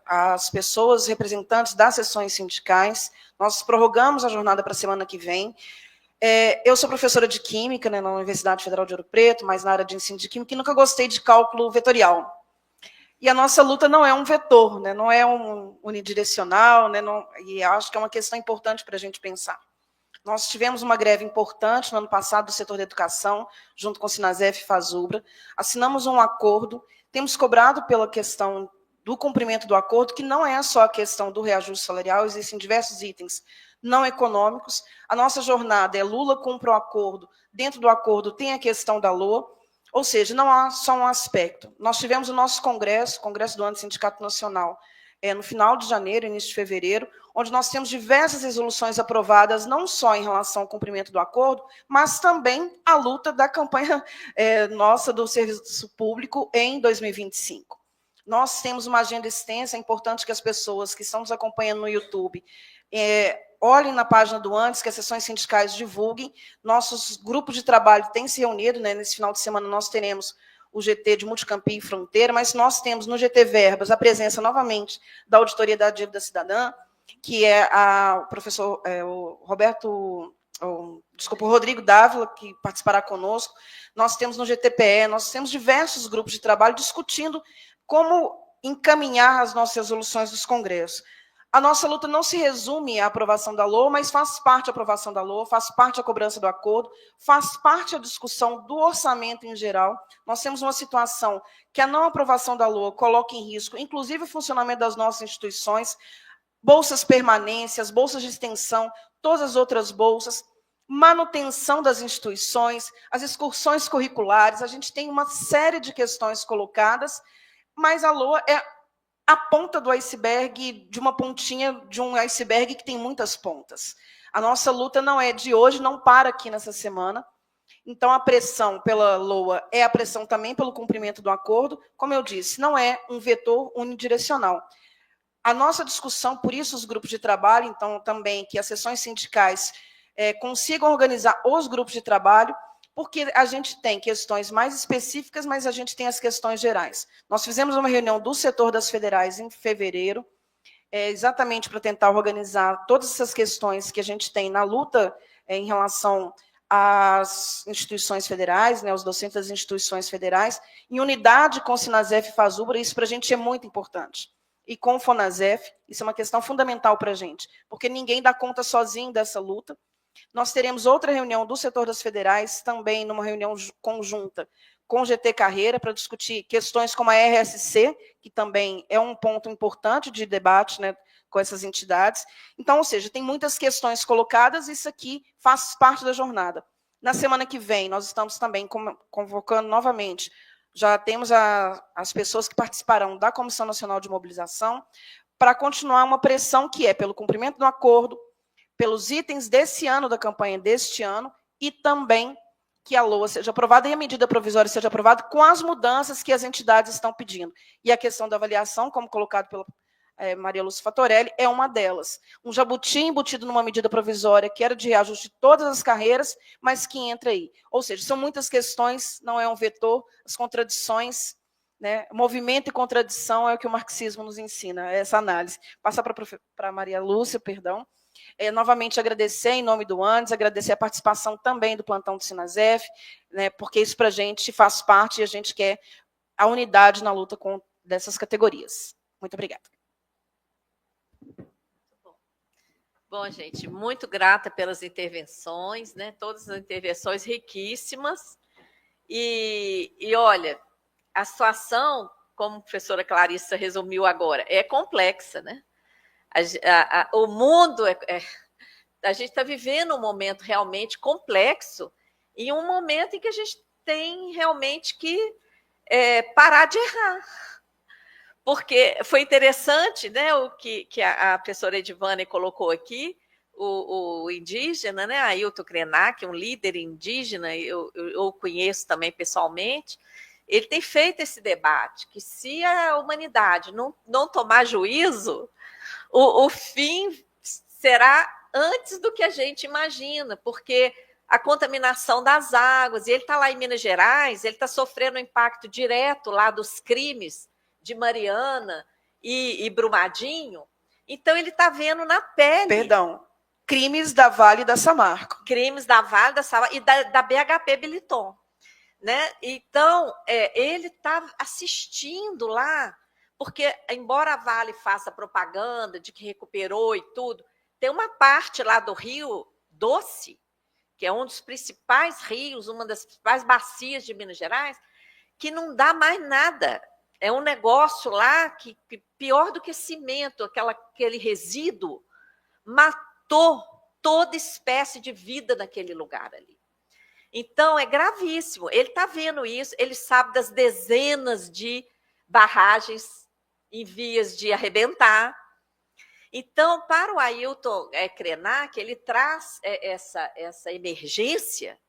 as pessoas representantes das seções sindicais. Nós prorrogamos a jornada para a semana que vem. Eu sou professora de Química, né, na Universidade Federal de Ouro Preto, mas na área de ensino de Química, e nunca gostei de cálculo vetorial. E a nossa luta não é um vetor, né, não é um unidirecional, né, e acho que é uma questão importante para a gente pensar. Nós tivemos uma greve importante no ano passado do setor da educação, junto com o Sinasef e Fazubra, assinamos um acordo, temos cobrado pela questão do cumprimento do acordo, que não é só a questão do reajuste salarial, existem diversos itens não econômicos. A nossa jornada é Lula cumpre o acordo, dentro do acordo tem a questão da LOA, ou seja, não há só um aspecto. Nós tivemos o nosso congresso, o Congresso do Andes Sindicato Nacional, no final de janeiro, início de fevereiro, onde nós temos diversas resoluções aprovadas, não só em relação ao cumprimento do acordo, mas também a luta da campanha nossa do serviço público em 2025. Nós temos uma agenda extensa, é importante que as pessoas que estão nos acompanhando no YouTube olhem na página do Andes, que as seções sindicais divulguem. Nossos grupos de trabalho têm se reunido, né? Nesse final de semana nós teremos o GT de Multicampim e Fronteira, mas nós temos no GT Verbas a presença novamente da Auditoria da Dívida Cidadã, que é o professor o Rodrigo Dávila, que participará conosco. Nós temos no GTPE, nós temos diversos grupos de trabalho discutindo como encaminhar as nossas resoluções dos congressos. A nossa luta não se resume à aprovação da LOA, mas faz parte a aprovação da LOA, faz parte a cobrança do acordo, faz parte a discussão do orçamento em geral. Nós temos uma situação que a não aprovação da LOA coloca em risco, inclusive o funcionamento das nossas instituições, bolsas permanências, bolsas de extensão, todas as outras bolsas, manutenção das instituições, as excursões curriculares, a gente tem uma série de questões colocadas, mas a LOA é a ponta do iceberg, de uma pontinha de um iceberg que tem muitas pontas. A nossa luta não é de hoje, não para aqui nessa semana. Então, a pressão pela LOA é a pressão também pelo cumprimento do acordo. Como eu disse, não é um vetor unidirecional. A nossa discussão, por isso os grupos de trabalho, então também que as seções sindicais consigam organizar os grupos de trabalho, porque a gente tem questões mais específicas, mas a gente tem as questões gerais. Nós fizemos uma reunião do setor das federais em fevereiro, exatamente para tentar organizar todas essas questões que a gente tem na luta em relação às instituições federais, né, os docentes das instituições federais, em unidade com o Sinasef e Fazubra, isso para a gente é muito importante. E com o Fonasef, isso é uma questão fundamental para a gente, porque ninguém dá conta sozinho dessa luta. Nós teremos outra reunião do setor das federais, também numa reunião conjunta com o GT Carreira, para discutir questões como a RSC, que também é um ponto importante de debate, né, com essas entidades. Então, ou seja, tem muitas questões colocadas, isso aqui faz parte da jornada. Na semana que vem, nós estamos também convocando novamente, já temos as pessoas que participarão da Comissão Nacional de Mobilização, para continuar uma pressão que é pelo cumprimento do acordo, pelos itens desse ano, da campanha deste ano, e também que a LOA seja aprovada e a medida provisória seja aprovada com as mudanças que as entidades estão pedindo. E a questão da avaliação, como colocado pela Maria Lúcia Fatorelli, é uma delas. Um jabuti embutido numa medida provisória que era de reajuste de todas as carreiras, mas que entra aí. Ou seja, são muitas questões, não é um vetor, as contradições, né? Movimento e contradição é o que o marxismo nos ensina, essa análise. Passar para a Maria Lúcia, perdão. Novamente agradecer em nome do ANDES, agradecer a participação também do plantão do Sinasef, né, porque isso para a gente faz parte e a gente quer a unidade na luta dessas categorias. Muito obrigada. Bom, gente, muito grata pelas intervenções, né, todas as intervenções riquíssimas. E olha, a situação, como a professora Clarissa resumiu agora, é complexa, né? O mundo, a gente está vivendo um momento realmente complexo e um momento em que a gente tem realmente que parar de errar. Porque foi interessante, né, o que a professora Edivane colocou aqui, o indígena, né, Ailton Krenak, um líder indígena, eu o conheço também pessoalmente, ele tem feito esse debate, que se a humanidade não tomar juízo, o fim será antes do que a gente imagina, porque a contaminação das águas, e ele está lá em Minas Gerais, ele está sofrendo um impacto direto lá dos crimes de Mariana e Brumadinho, então ele está vendo na pele. Perdão, crimes da Vale da Samarco. Crimes da Vale da Samarco e da BHP Billiton. Né? Então, ele está assistindo lá, porque, embora a Vale faça propaganda de que recuperou e tudo, tem uma parte lá do Rio Doce, que é um dos principais rios, uma das principais bacias de Minas Gerais, que não dá mais nada. É um negócio lá que pior do que cimento, aquele resíduo, matou toda espécie de vida naquele lugar ali. Então, é gravíssimo. Ele está vendo isso, ele sabe das dezenas de barragens em vias de arrebentar. Então, para o Ailton Krenak, ele traz essa emergência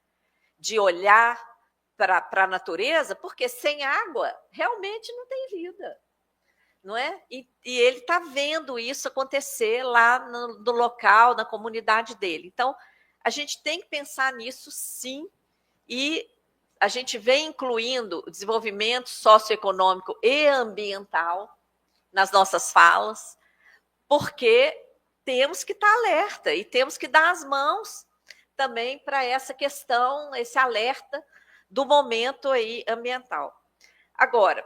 de olhar para a natureza, porque sem água realmente não tem vida, não é? E ele está vendo isso acontecer lá no local, na comunidade dele. Então, a gente tem que pensar nisso, sim, e a gente vem incluindo o desenvolvimento socioeconômico e ambiental nas nossas falas, porque temos que estar alerta e temos que dar as mãos também para essa questão, esse alerta do momento aí ambiental. Agora,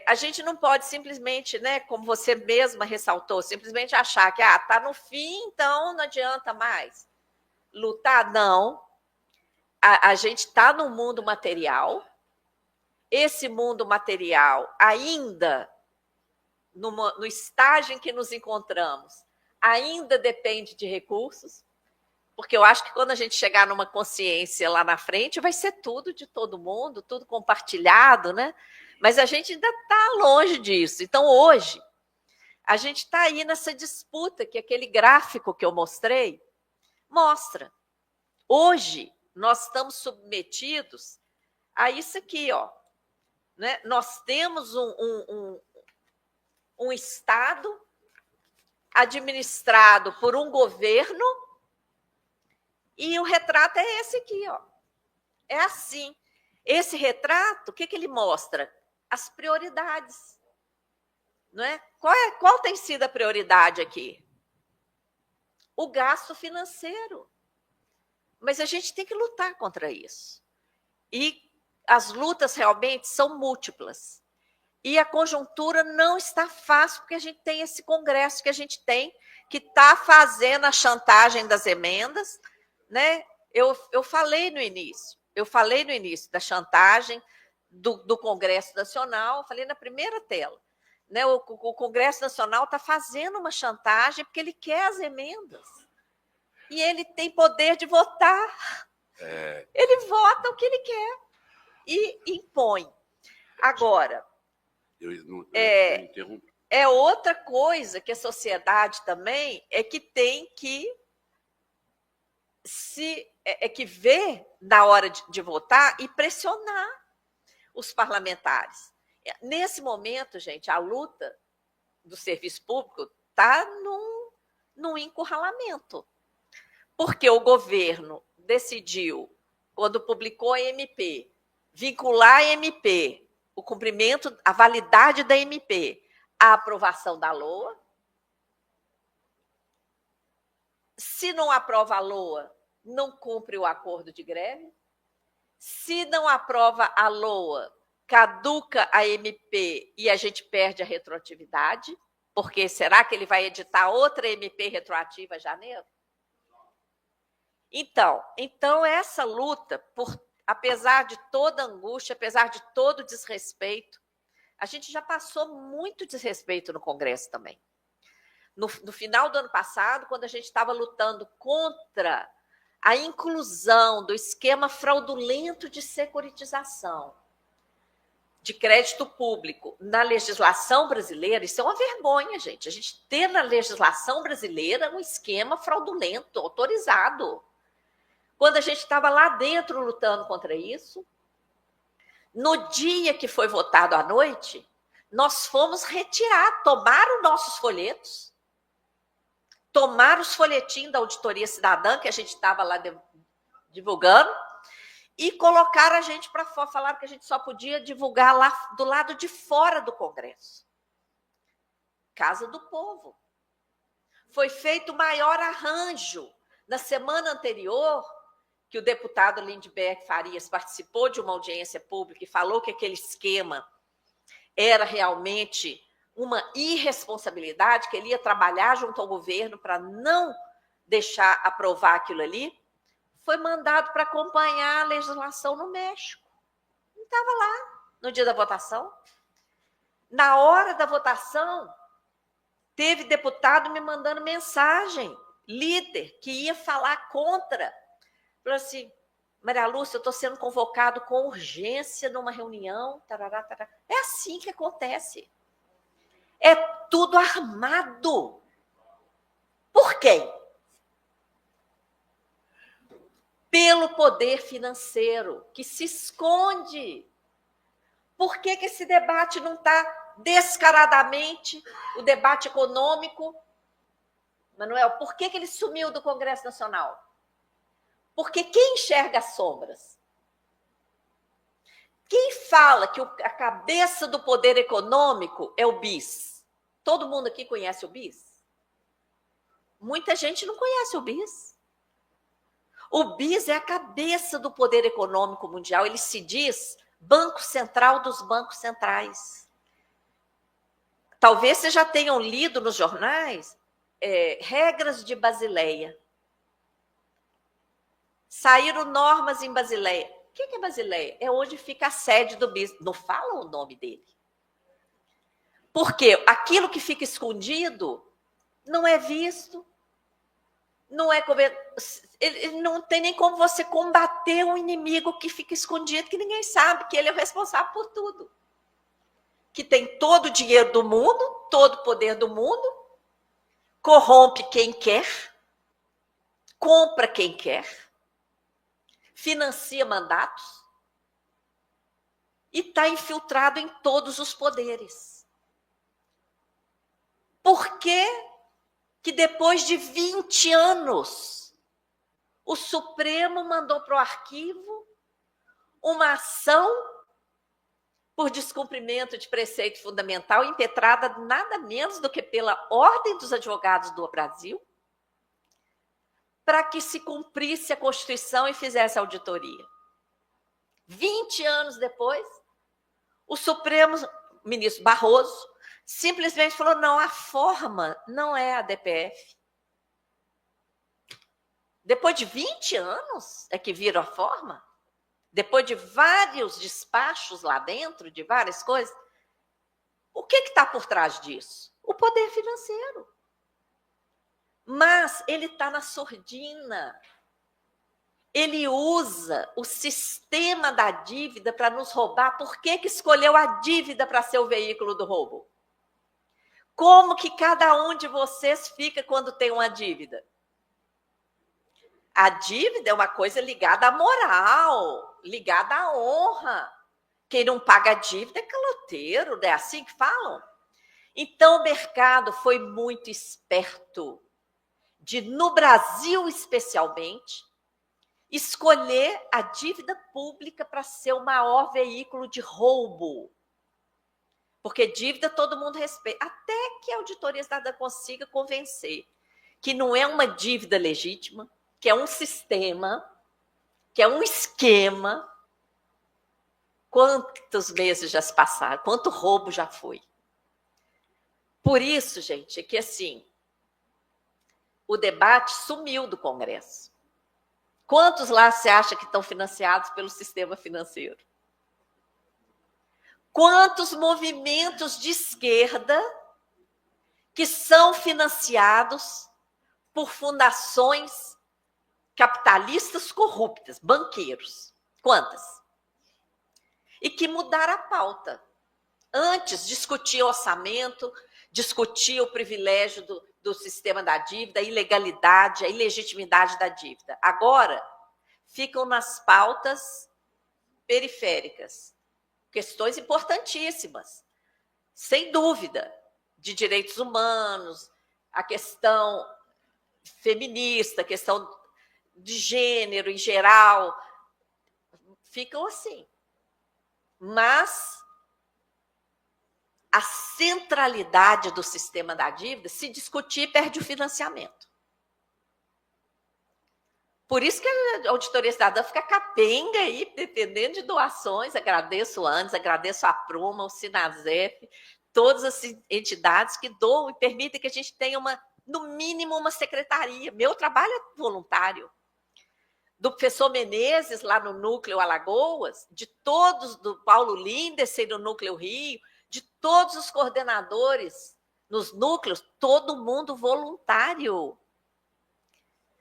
a gente não pode simplesmente, né, como você mesma ressaltou, simplesmente achar que está no fim, então não adianta mais lutar. Não. A gente está no mundo material. Esse mundo material, ainda no estágio em que nos encontramos, ainda depende de recursos, porque eu acho que quando a gente chegar numa consciência lá na frente, vai ser tudo de todo mundo, tudo compartilhado, né? Mas a gente ainda está longe disso. Então, hoje, a gente está aí nessa disputa que aquele gráfico que eu mostrei mostra. Hoje, nós estamos submetidos a isso aqui, ó. Né? Nós temos um Estado administrado por um governo e o retrato é esse aqui, ó. É assim. Esse retrato, o que ele mostra? As prioridades. Não é? Qual tem sido a prioridade aqui? O gasto financeiro. Mas a gente tem que lutar contra isso. E as lutas realmente são múltiplas. E a conjuntura não está fácil, porque a gente tem esse Congresso que a gente tem, que está fazendo a chantagem das emendas. Né? Eu falei no início da chantagem do Congresso Nacional, falei na primeira tela. Né? O Congresso Nacional está fazendo uma chantagem porque ele quer as emendas. E ele tem poder de votar. Ele vota o que ele quer e impõe. Agora, é outra coisa que a sociedade também é que tem que ver na hora de votar e pressionar os parlamentares. Nesse momento, gente, a luta do serviço público está num encurralamento. Porque o governo decidiu, quando publicou a MP, vincular a MP, o cumprimento, a validade da MP, à aprovação da LOA. Se não aprova a LOA, não cumpre o acordo de greve. Se não aprova a LOA, caduca a MP e a gente perde a retroatividade, porque será que ele vai editar outra MP retroativa em janeiro? Então essa luta, apesar de toda angústia, apesar de todo desrespeito, a gente já passou muito desrespeito no Congresso também. No final do ano passado, quando a gente estava lutando contra a inclusão do esquema fraudulento de securitização de crédito público na legislação brasileira, isso é uma vergonha, gente. A gente ter na legislação brasileira um esquema fraudulento, autorizado. Quando a gente estava lá dentro lutando contra isso, no dia que foi votado à noite, nós fomos retirar, tomar os nossos folhetos, tomar os folhetinhos da Auditoria Cidadã, que a gente estava lá divulgando, e colocar a gente para fora, falaram que a gente só podia divulgar lá do lado de fora do Congresso. Casa do Povo. Foi feito o maior arranjo. Na semana anterior, que o deputado Lindbergh Farias participou de uma audiência pública e falou que aquele esquema era realmente uma irresponsabilidade, que ele ia trabalhar junto ao governo para não deixar aprovar aquilo ali, foi mandado para acompanhar a legislação no México. Não estava lá no dia da votação. Na hora da votação, teve deputado me mandando mensagem, líder, que ia falar contra. Falou assim, Maria Lúcia, eu estou sendo convocado com urgência numa reunião. Tarará, tarará. É assim que acontece. É tudo armado. Por quem? Pelo poder financeiro, que se esconde. Por que esse debate não está descaradamente, o debate econômico? Manuel, por que ele sumiu do Congresso Nacional? Porque quem enxerga as sombras? Quem fala que a cabeça do poder econômico é o BIS? Todo mundo aqui conhece o BIS? Muita gente não conhece o BIS. O BIS é a cabeça do poder econômico mundial. Ele se diz Banco Central dos Bancos Centrais. Talvez vocês já tenham lido nos jornais regras de Basileia. Saíram normas em Basileia. O que é Basileia? É onde fica a sede do bispo. Não falam o nome dele. Porque aquilo que fica escondido não é visto, não tem nem como você combater um inimigo que fica escondido, que ninguém sabe, que ele é o responsável por tudo. Que tem todo o dinheiro do mundo, todo o poder do mundo, corrompe quem quer, compra quem quer, financia mandatos e está infiltrado em todos os poderes. Por que depois de 20 anos o Supremo mandou para o arquivo uma ação por descumprimento de preceito fundamental impetrada nada menos do que pela Ordem dos Advogados do Brasil, para que se cumprisse a Constituição e fizesse auditoria? 20 anos depois, o Supremo, ministro Barroso, simplesmente falou: não, a forma não é a DPF. Depois de 20 anos é que viram a forma? Depois de vários despachos lá dentro, de várias coisas, o que está por trás disso? O poder financeiro. Mas ele está na sordina. Ele usa o sistema da dívida para nos roubar. Por que escolheu a dívida para ser o veículo do roubo? Como que cada um de vocês fica quando tem uma dívida? A dívida é uma coisa ligada à moral, ligada à honra. Quem não paga a dívida é caloteiro, não é assim que falam? Então, o mercado foi muito esperto de, no Brasil especialmente, escolher a dívida pública para ser o maior veículo de roubo. Porque dívida todo mundo respeita, até que a Auditoria Cidadã consiga convencer que não é uma dívida legítima, que é um sistema, que é um esquema. Quantos meses já se passaram? Quanto roubo já foi? Por isso, gente, é que assim, o debate sumiu do Congresso. Quantos lá você acha que estão financiados pelo sistema financeiro? Quantos movimentos de esquerda que são financiados por fundações capitalistas corruptas, banqueiros? Quantas? E que mudaram a pauta. Antes discutia orçamento, discutia o privilégio do sistema da dívida, a ilegalidade, a ilegitimidade da dívida. Agora, ficam nas pautas periféricas. Questões importantíssimas, sem dúvida, de direitos humanos, a questão feminista, a questão de gênero em geral, ficam assim. Mas a centralidade do sistema da dívida, se discutir, perde o financiamento. Por isso que a Auditoria Cidadã fica capenga aí, dependendo de doações. Agradeço o ANDES, agradeço a Pruma, o Sinasef, todas as entidades que doam e permitem que a gente tenha, no mínimo, uma secretaria. Meu trabalho é voluntário. Do professor Menezes, lá no Núcleo Alagoas, de todos, do Paulo Lindersen, no Núcleo Rio, de todos os coordenadores nos núcleos, todo mundo voluntário.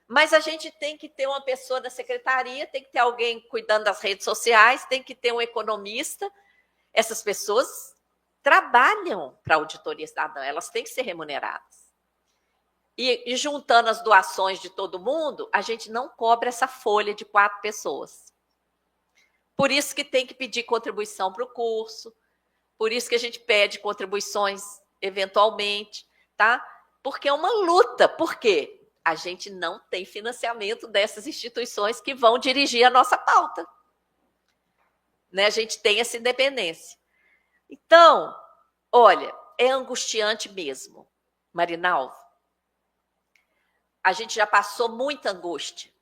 Mas a gente tem que ter uma pessoa da secretaria, tem que ter alguém cuidando das redes sociais, tem que ter um economista. Essas pessoas trabalham para a Auditoria Cidadã, elas têm que ser remuneradas. E juntando as doações de todo mundo, a gente não cobra essa folha de 4 pessoas. Por isso que tem que pedir contribuição para o curso, por isso que a gente pede contribuições eventualmente, tá? Porque é uma luta. Por quê? A gente não tem financiamento dessas instituições que vão dirigir a nossa pauta. Né? A gente tem essa independência. Então, olha, é angustiante mesmo, Marinalva. A gente já passou muita angústia.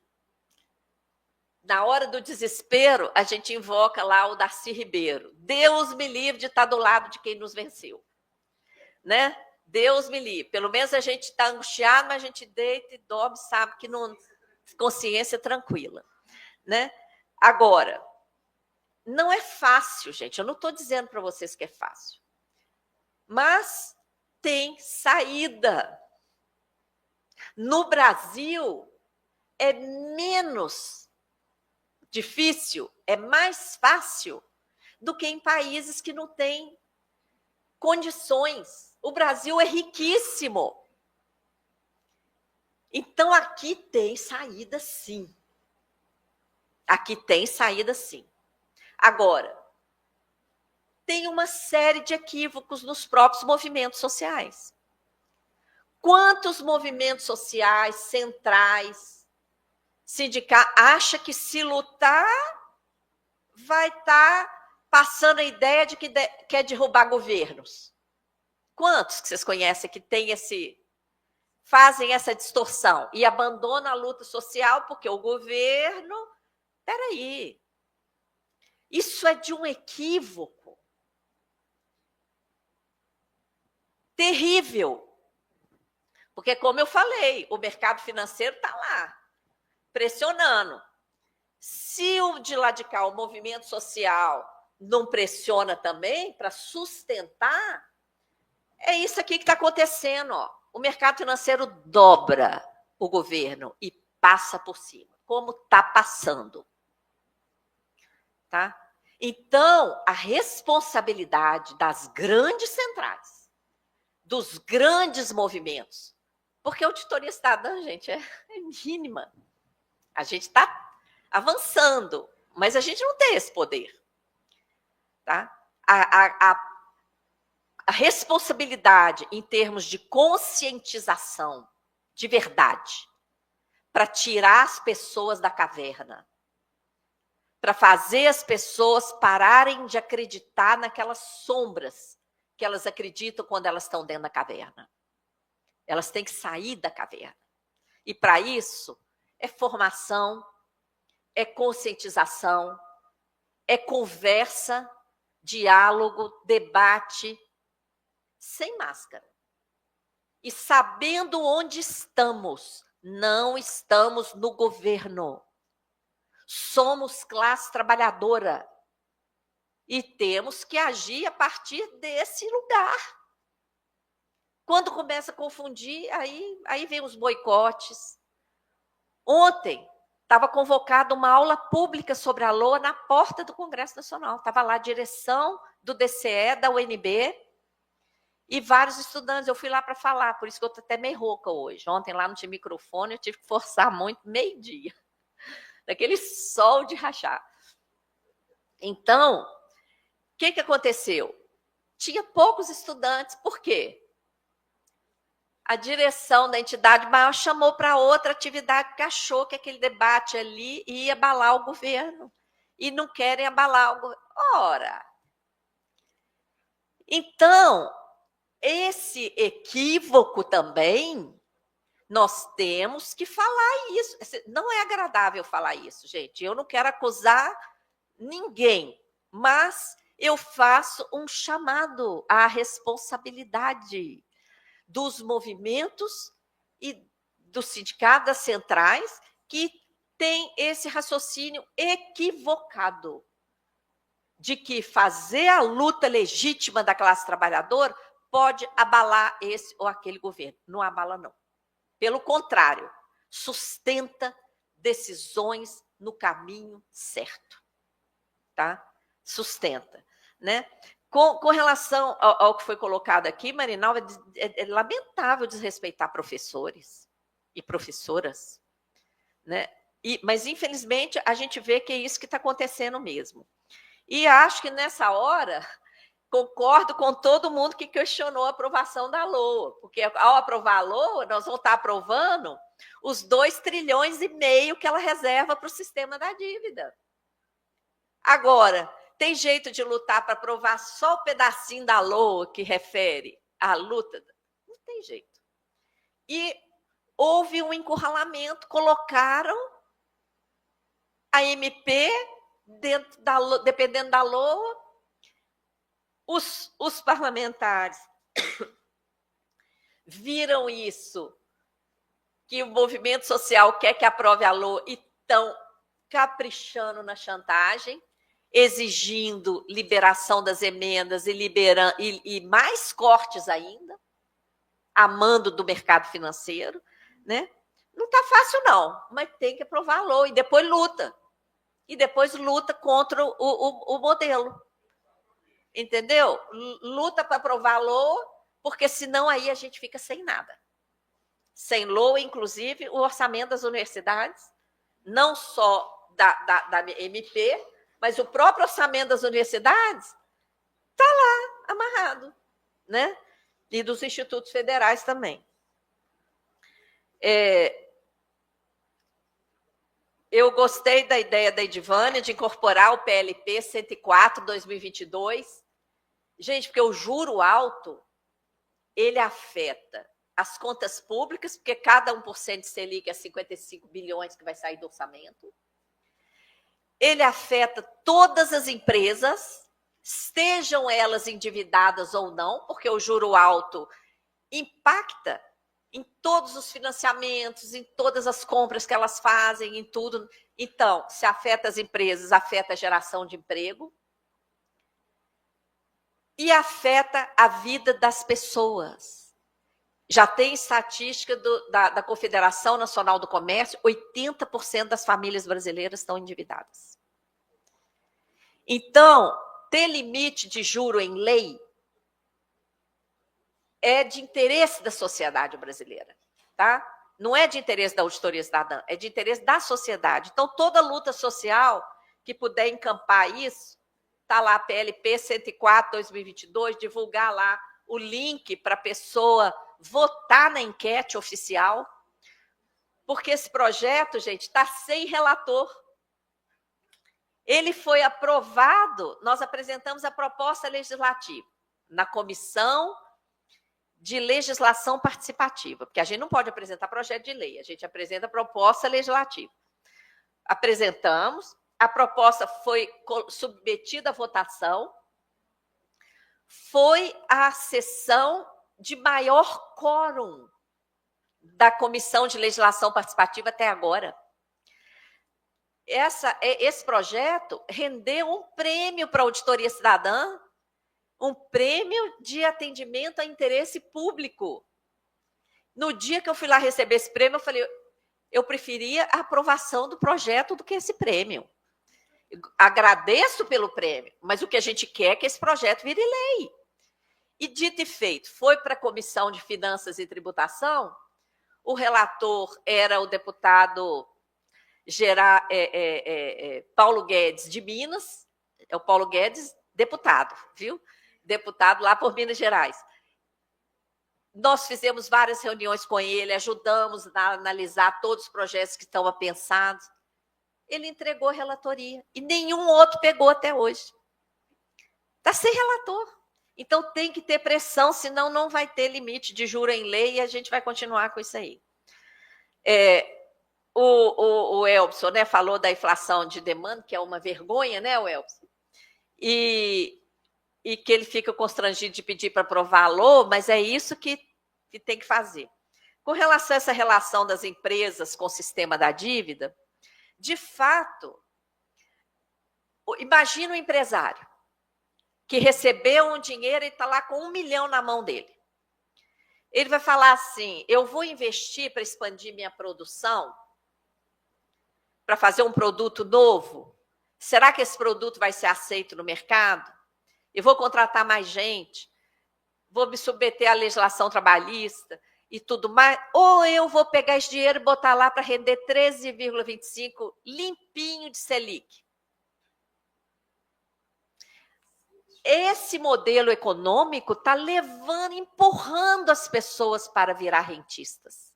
Na hora do desespero, a gente invoca lá o Darcy Ribeiro. Deus me livre de estar do lado de quem nos venceu. né? Deus me livre. Pelo menos a gente está angustiado, mas a gente deita e dorme, sabe que não, consciência tranquila, né? Agora, não é fácil, gente. Eu não estou dizendo para vocês que é fácil, mas tem saída. No Brasil, é menos difícil, é mais fácil do que em países que não têm condições. O Brasil é riquíssimo. Então, aqui tem saída, sim. Aqui tem saída, sim. Agora, tem uma série de equívocos nos próprios movimentos sociais. Quantos movimentos sociais, centrais, sindicatos, acha que se lutar vai estar passando a ideia de que quer derrubar governos? Quantos que vocês conhecem que fazem essa distorção e abandonam a luta social porque o governo... Peraí, isso é de um equívoco terrível. Porque, como eu falei, o mercado financeiro está lá, pressionando. Se o de lá de cá, o movimento social, não pressiona também para sustentar, é isso aqui que está acontecendo. Ó. O mercado financeiro dobra o governo e passa por cima, como está passando. Tá? Então, a responsabilidade das grandes centrais, dos grandes movimentos, porque a auditoria cidadã, gente, é mínima. A gente está avançando, mas a gente não tem esse poder. Tá? A responsabilidade em termos de conscientização, de verdade, para tirar as pessoas da caverna, para fazer as pessoas pararem de acreditar naquelas sombras que elas acreditam quando elas estão dentro da caverna. Elas têm que sair da caverna. E, para isso, é formação, é conscientização, é conversa, diálogo, debate, sem máscara. E sabendo onde estamos. Não estamos no governo. Somos classe trabalhadora. E temos que agir a partir desse lugar. Quando começa a confundir, aí vem os boicotes. Ontem estava convocada uma aula pública sobre a LOA na porta do Congresso Nacional. Estava lá a direção do DCE, da UNB, e vários estudantes. Eu fui lá para falar, por isso que eu estou até meio rouca hoje. Ontem lá não tinha microfone, eu tive que forçar muito, meio-dia. Daquele sol de rachar. Então, o que aconteceu? Tinha poucos estudantes, por quê? A direção da entidade maior chamou para outra atividade, que achou que aquele debate ali ia abalar o governo. E não querem abalar o governo. Ora! Então, esse equívoco também, nós temos que falar isso. Não é agradável falar isso, gente. Eu não quero acusar ninguém, mas eu faço um chamado à responsabilidade dos movimentos e dos sindicatos, das centrais, que tem esse raciocínio equivocado de que fazer a luta legítima da classe trabalhadora pode abalar esse ou aquele governo. Não abala, não. Pelo contrário, sustenta decisões no caminho certo. Tá? Sustenta. Né? Com relação ao que foi colocado aqui, Marinalva, é lamentável desrespeitar professores e professoras. Né? Mas, infelizmente, a gente vê que é isso que está acontecendo mesmo. E acho que, nessa hora, concordo com todo mundo que questionou a aprovação da LOA, porque, ao aprovar a LOA, nós vamos estar aprovando os 2,5 trilhões que ela reserva para o sistema da dívida. Agora, tem jeito de lutar para aprovar só o pedacinho da LOA que refere à luta? Não tem jeito. E houve um encurralamento, colocaram a MP, dependendo da LOA, os parlamentares viram isso, que o movimento social quer que aprove a LOA e estão caprichando na chantagem, exigindo liberação das emendas e mais cortes ainda, amando do mercado financeiro, né? Não está fácil, não, mas tem que aprovar a LOA e depois luta. E depois luta contra o modelo. Entendeu? Luta para aprovar a LOA, porque senão aí a gente fica sem nada. Sem LOA, inclusive, o orçamento das universidades, não só da MP, mas o próprio orçamento das universidades está lá amarrado, né? E dos institutos federais também. Eu gostei da ideia da Edivânia de incorporar o PLP 104/2022. Gente, porque o juro alto, ele afeta as contas públicas, porque cada 1% de Selic é 55 bilhões que vai sair do orçamento. Ele afeta todas as empresas, estejam elas endividadas ou não, porque o juro alto impacta em todos os financiamentos, em todas as compras que elas fazem, em tudo. Então, se afeta as empresas, afeta a geração de emprego e afeta a vida das pessoas. Já tem estatística da Confederação Nacional do Comércio, 80% das famílias brasileiras estão endividadas. Então, ter limite de juro em lei é de interesse da sociedade brasileira, tá? Não é de interesse da Auditoria Cidadã, é de interesse da sociedade. Então, toda luta social que puder encampar isso, tá lá, PLP 104/2022, divulgar lá o link para a pessoa votar na enquete oficial, porque esse projeto, gente, está sem relator. Ele foi aprovado, nós apresentamos a proposta legislativa na Comissão de Legislação Participativa, porque a gente não pode apresentar projeto de lei, a gente apresenta proposta legislativa. Apresentamos, a proposta foi submetida à votação, foi a sessão de maior quórum da Comissão de Legislação Participativa até agora. Esse projeto rendeu um prêmio para a Auditoria Cidadã, um prêmio de atendimento a interesse público. No dia que eu fui lá receber esse prêmio, eu falei, eu preferia a aprovação do projeto do que esse prêmio. Agradeço pelo prêmio, mas o que a gente quer é que esse projeto vire lei. E dito e feito, foi para a Comissão de Finanças e Tributação, o relator era o deputado Paulo Guedes de Minas, é o Paulo Guedes, deputado, viu? Deputado lá por Minas Gerais. Nós fizemos várias reuniões com ele, ajudamos a analisar todos os projetos que estão apensados. Ele entregou a relatoria e nenhum outro pegou até hoje. Está sem relator. Então tem que ter pressão, senão não vai ter limite de juro em lei e a gente vai continuar com isso aí. O Elbson, né, falou da inflação de demanda, que é uma vergonha, né, o Elbson? E que ele fica constrangido de pedir para aprovar a LOA, mas é isso que tem que fazer. Com relação a essa relação das empresas com o sistema da dívida, de fato, imagina um empresário que recebeu um dinheiro e está lá com 1 milhão na mão dele. Ele vai falar assim, eu vou investir para expandir minha produção, para fazer um produto novo. Será que esse produto vai ser aceito no mercado? Eu vou contratar mais gente? Vou me submeter à legislação trabalhista e tudo mais? Ou eu vou pegar esse dinheiro e botar lá para render 13,25 limpinho de Selic? Esse modelo econômico está empurrando as pessoas para virar rentistas.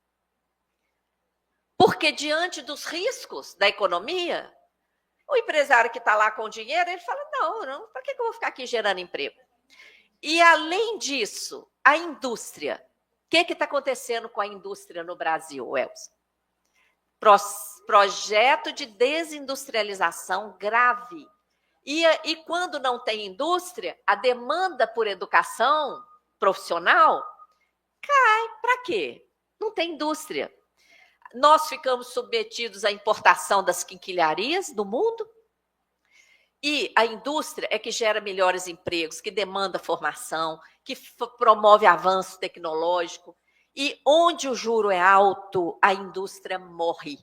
Porque diante dos riscos da economia, o empresário que está lá com o dinheiro, ele fala, não, para que eu vou ficar aqui gerando emprego? E, além disso, a indústria. O que está acontecendo com a indústria no Brasil, Elson? Projeto de desindustrialização grave. E quando não tem indústria, a demanda por educação profissional cai para quê? Não tem indústria. Nós ficamos submetidos à importação das quinquilharias do mundo, e a indústria é que gera melhores empregos, que demanda formação, que promove avanço tecnológico. E onde o juro é alto, a indústria morre.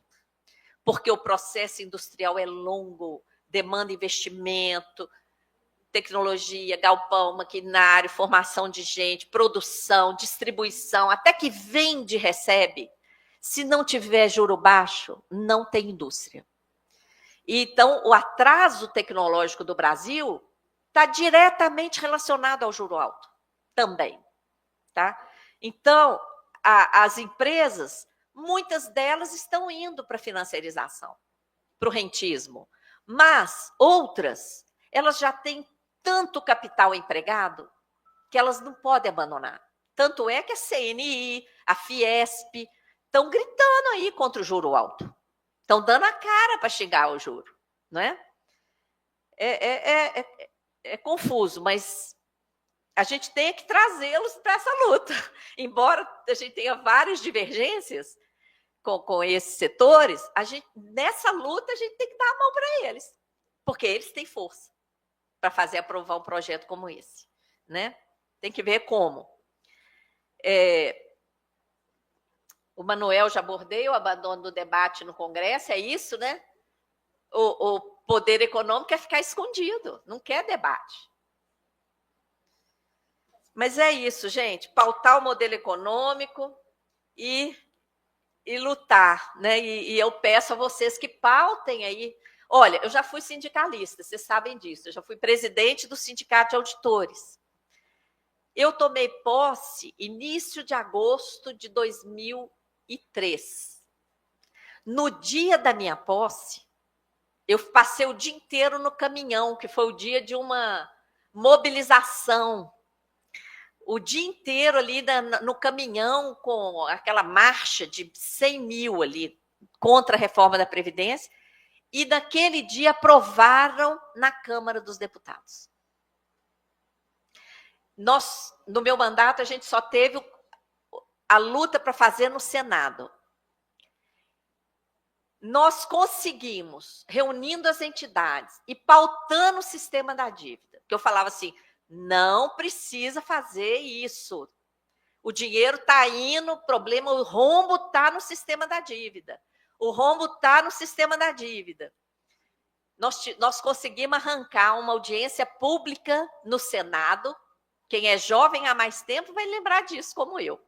Porque o processo industrial é longo, demanda investimento, tecnologia, galpão, maquinário, formação de gente, produção, distribuição, até que vende e recebe. Se não tiver juro baixo, não tem indústria. Então, o atraso tecnológico do Brasil está diretamente relacionado ao juro alto também. Tá? Então, as empresas, muitas delas estão indo para a financiarização, para o rentismo, mas outras, elas já têm tanto capital empregado que elas não podem abandonar. Tanto é que a CNI, a Fiesp, estão gritando aí contra o juro alto. Estão dando a cara para xingar o juro, não é? É confuso, mas a gente tem que trazê-los para essa luta. Embora a gente tenha várias divergências com esses setores, nessa luta a gente tem que dar a mão para eles, porque eles têm força para fazer aprovar um projeto como esse, né? Tem que ver como. O Manuel já abordei o abandono do debate no Congresso, é isso, né? O poder econômico quer ficar escondido, não quer debate. Mas é isso, gente, pautar o modelo econômico e lutar, né? E eu peço a vocês que pautem aí. Olha, eu já fui sindicalista, vocês sabem disso, eu já fui presidente do Sindicato de Auditores. Eu tomei posse início de agosto de 2003. No dia da minha posse, eu passei o dia inteiro no caminhão, que foi o dia de uma mobilização. O dia inteiro ali no caminhão, com aquela marcha de 100 mil ali contra a reforma da Previdência, e naquele dia aprovaram na Câmara dos Deputados. No meu mandato, a gente só teve a luta para fazer no Senado. Nós conseguimos, reunindo as entidades e pautando o sistema da dívida, que eu falava assim, não precisa fazer isso. O dinheiro está indo, o problema, o rombo está no sistema da dívida. O rombo está no sistema da dívida. Nós conseguimos arrancar uma audiência pública no Senado. Quem é jovem há mais tempo vai lembrar disso, como eu.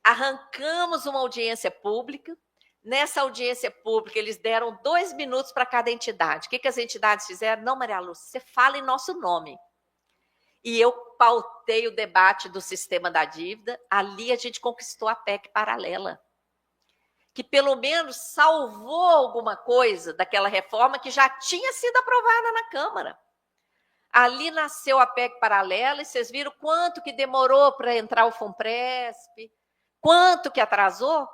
Arrancamos uma audiência pública. Nessa audiência pública, eles deram 2 minutos para cada entidade. O que as entidades fizeram? Não, Maria Lúcia, você fala em nosso nome. E eu pautei o debate do sistema da dívida. Ali a gente conquistou a PEC paralela, que pelo menos salvou alguma coisa daquela reforma que já tinha sido aprovada na Câmara. Ali nasceu a PEC paralela e vocês viram quanto que demorou para entrar o FUNPRESP, quanto que atrasou.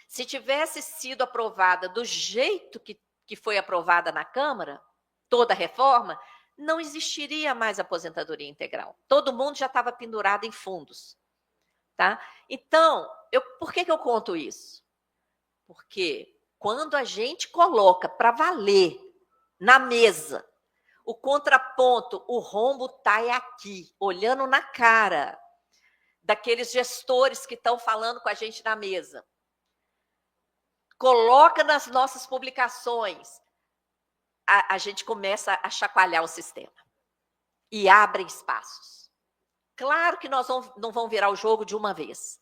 Se tivesse sido aprovada do jeito que foi aprovada na Câmara, toda a reforma, não existiria mais aposentadoria integral. Todo mundo já estava pendurado em fundos. Tá? Então, por que eu conto isso? Porque quando a gente coloca para valer na mesa o contraponto, o rombo está aqui, olhando na cara daqueles gestores que estão falando com a gente na mesa. Coloca nas nossas publicações, a gente começa a chacoalhar o sistema e abre espaços. Claro que nós não vamos virar o jogo de uma vez,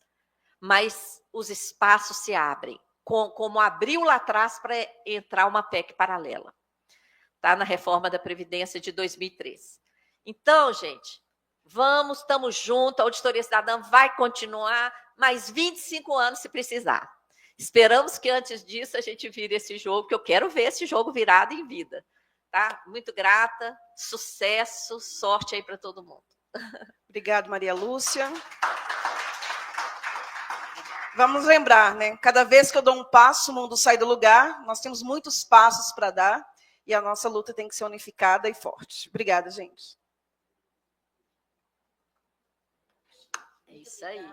mas os espaços se abrem, como abriu lá atrás para entrar uma PEC paralela, tá? Na reforma da Previdência de 2003. Então, gente, estamos juntos, a Auditoria Cidadã vai continuar mais 25 anos se precisar. Esperamos que antes disso a gente vire esse jogo, que eu quero ver esse jogo virado em vida. Tá? Muito grata, sucesso, sorte aí para todo mundo. Obrigada, Maria Lúcia. Vamos lembrar, né? Cada vez que eu dou um passo, o mundo sai do lugar. Nós temos muitos passos para dar e a nossa luta tem que ser unificada e forte. Obrigada, gente. É isso aí.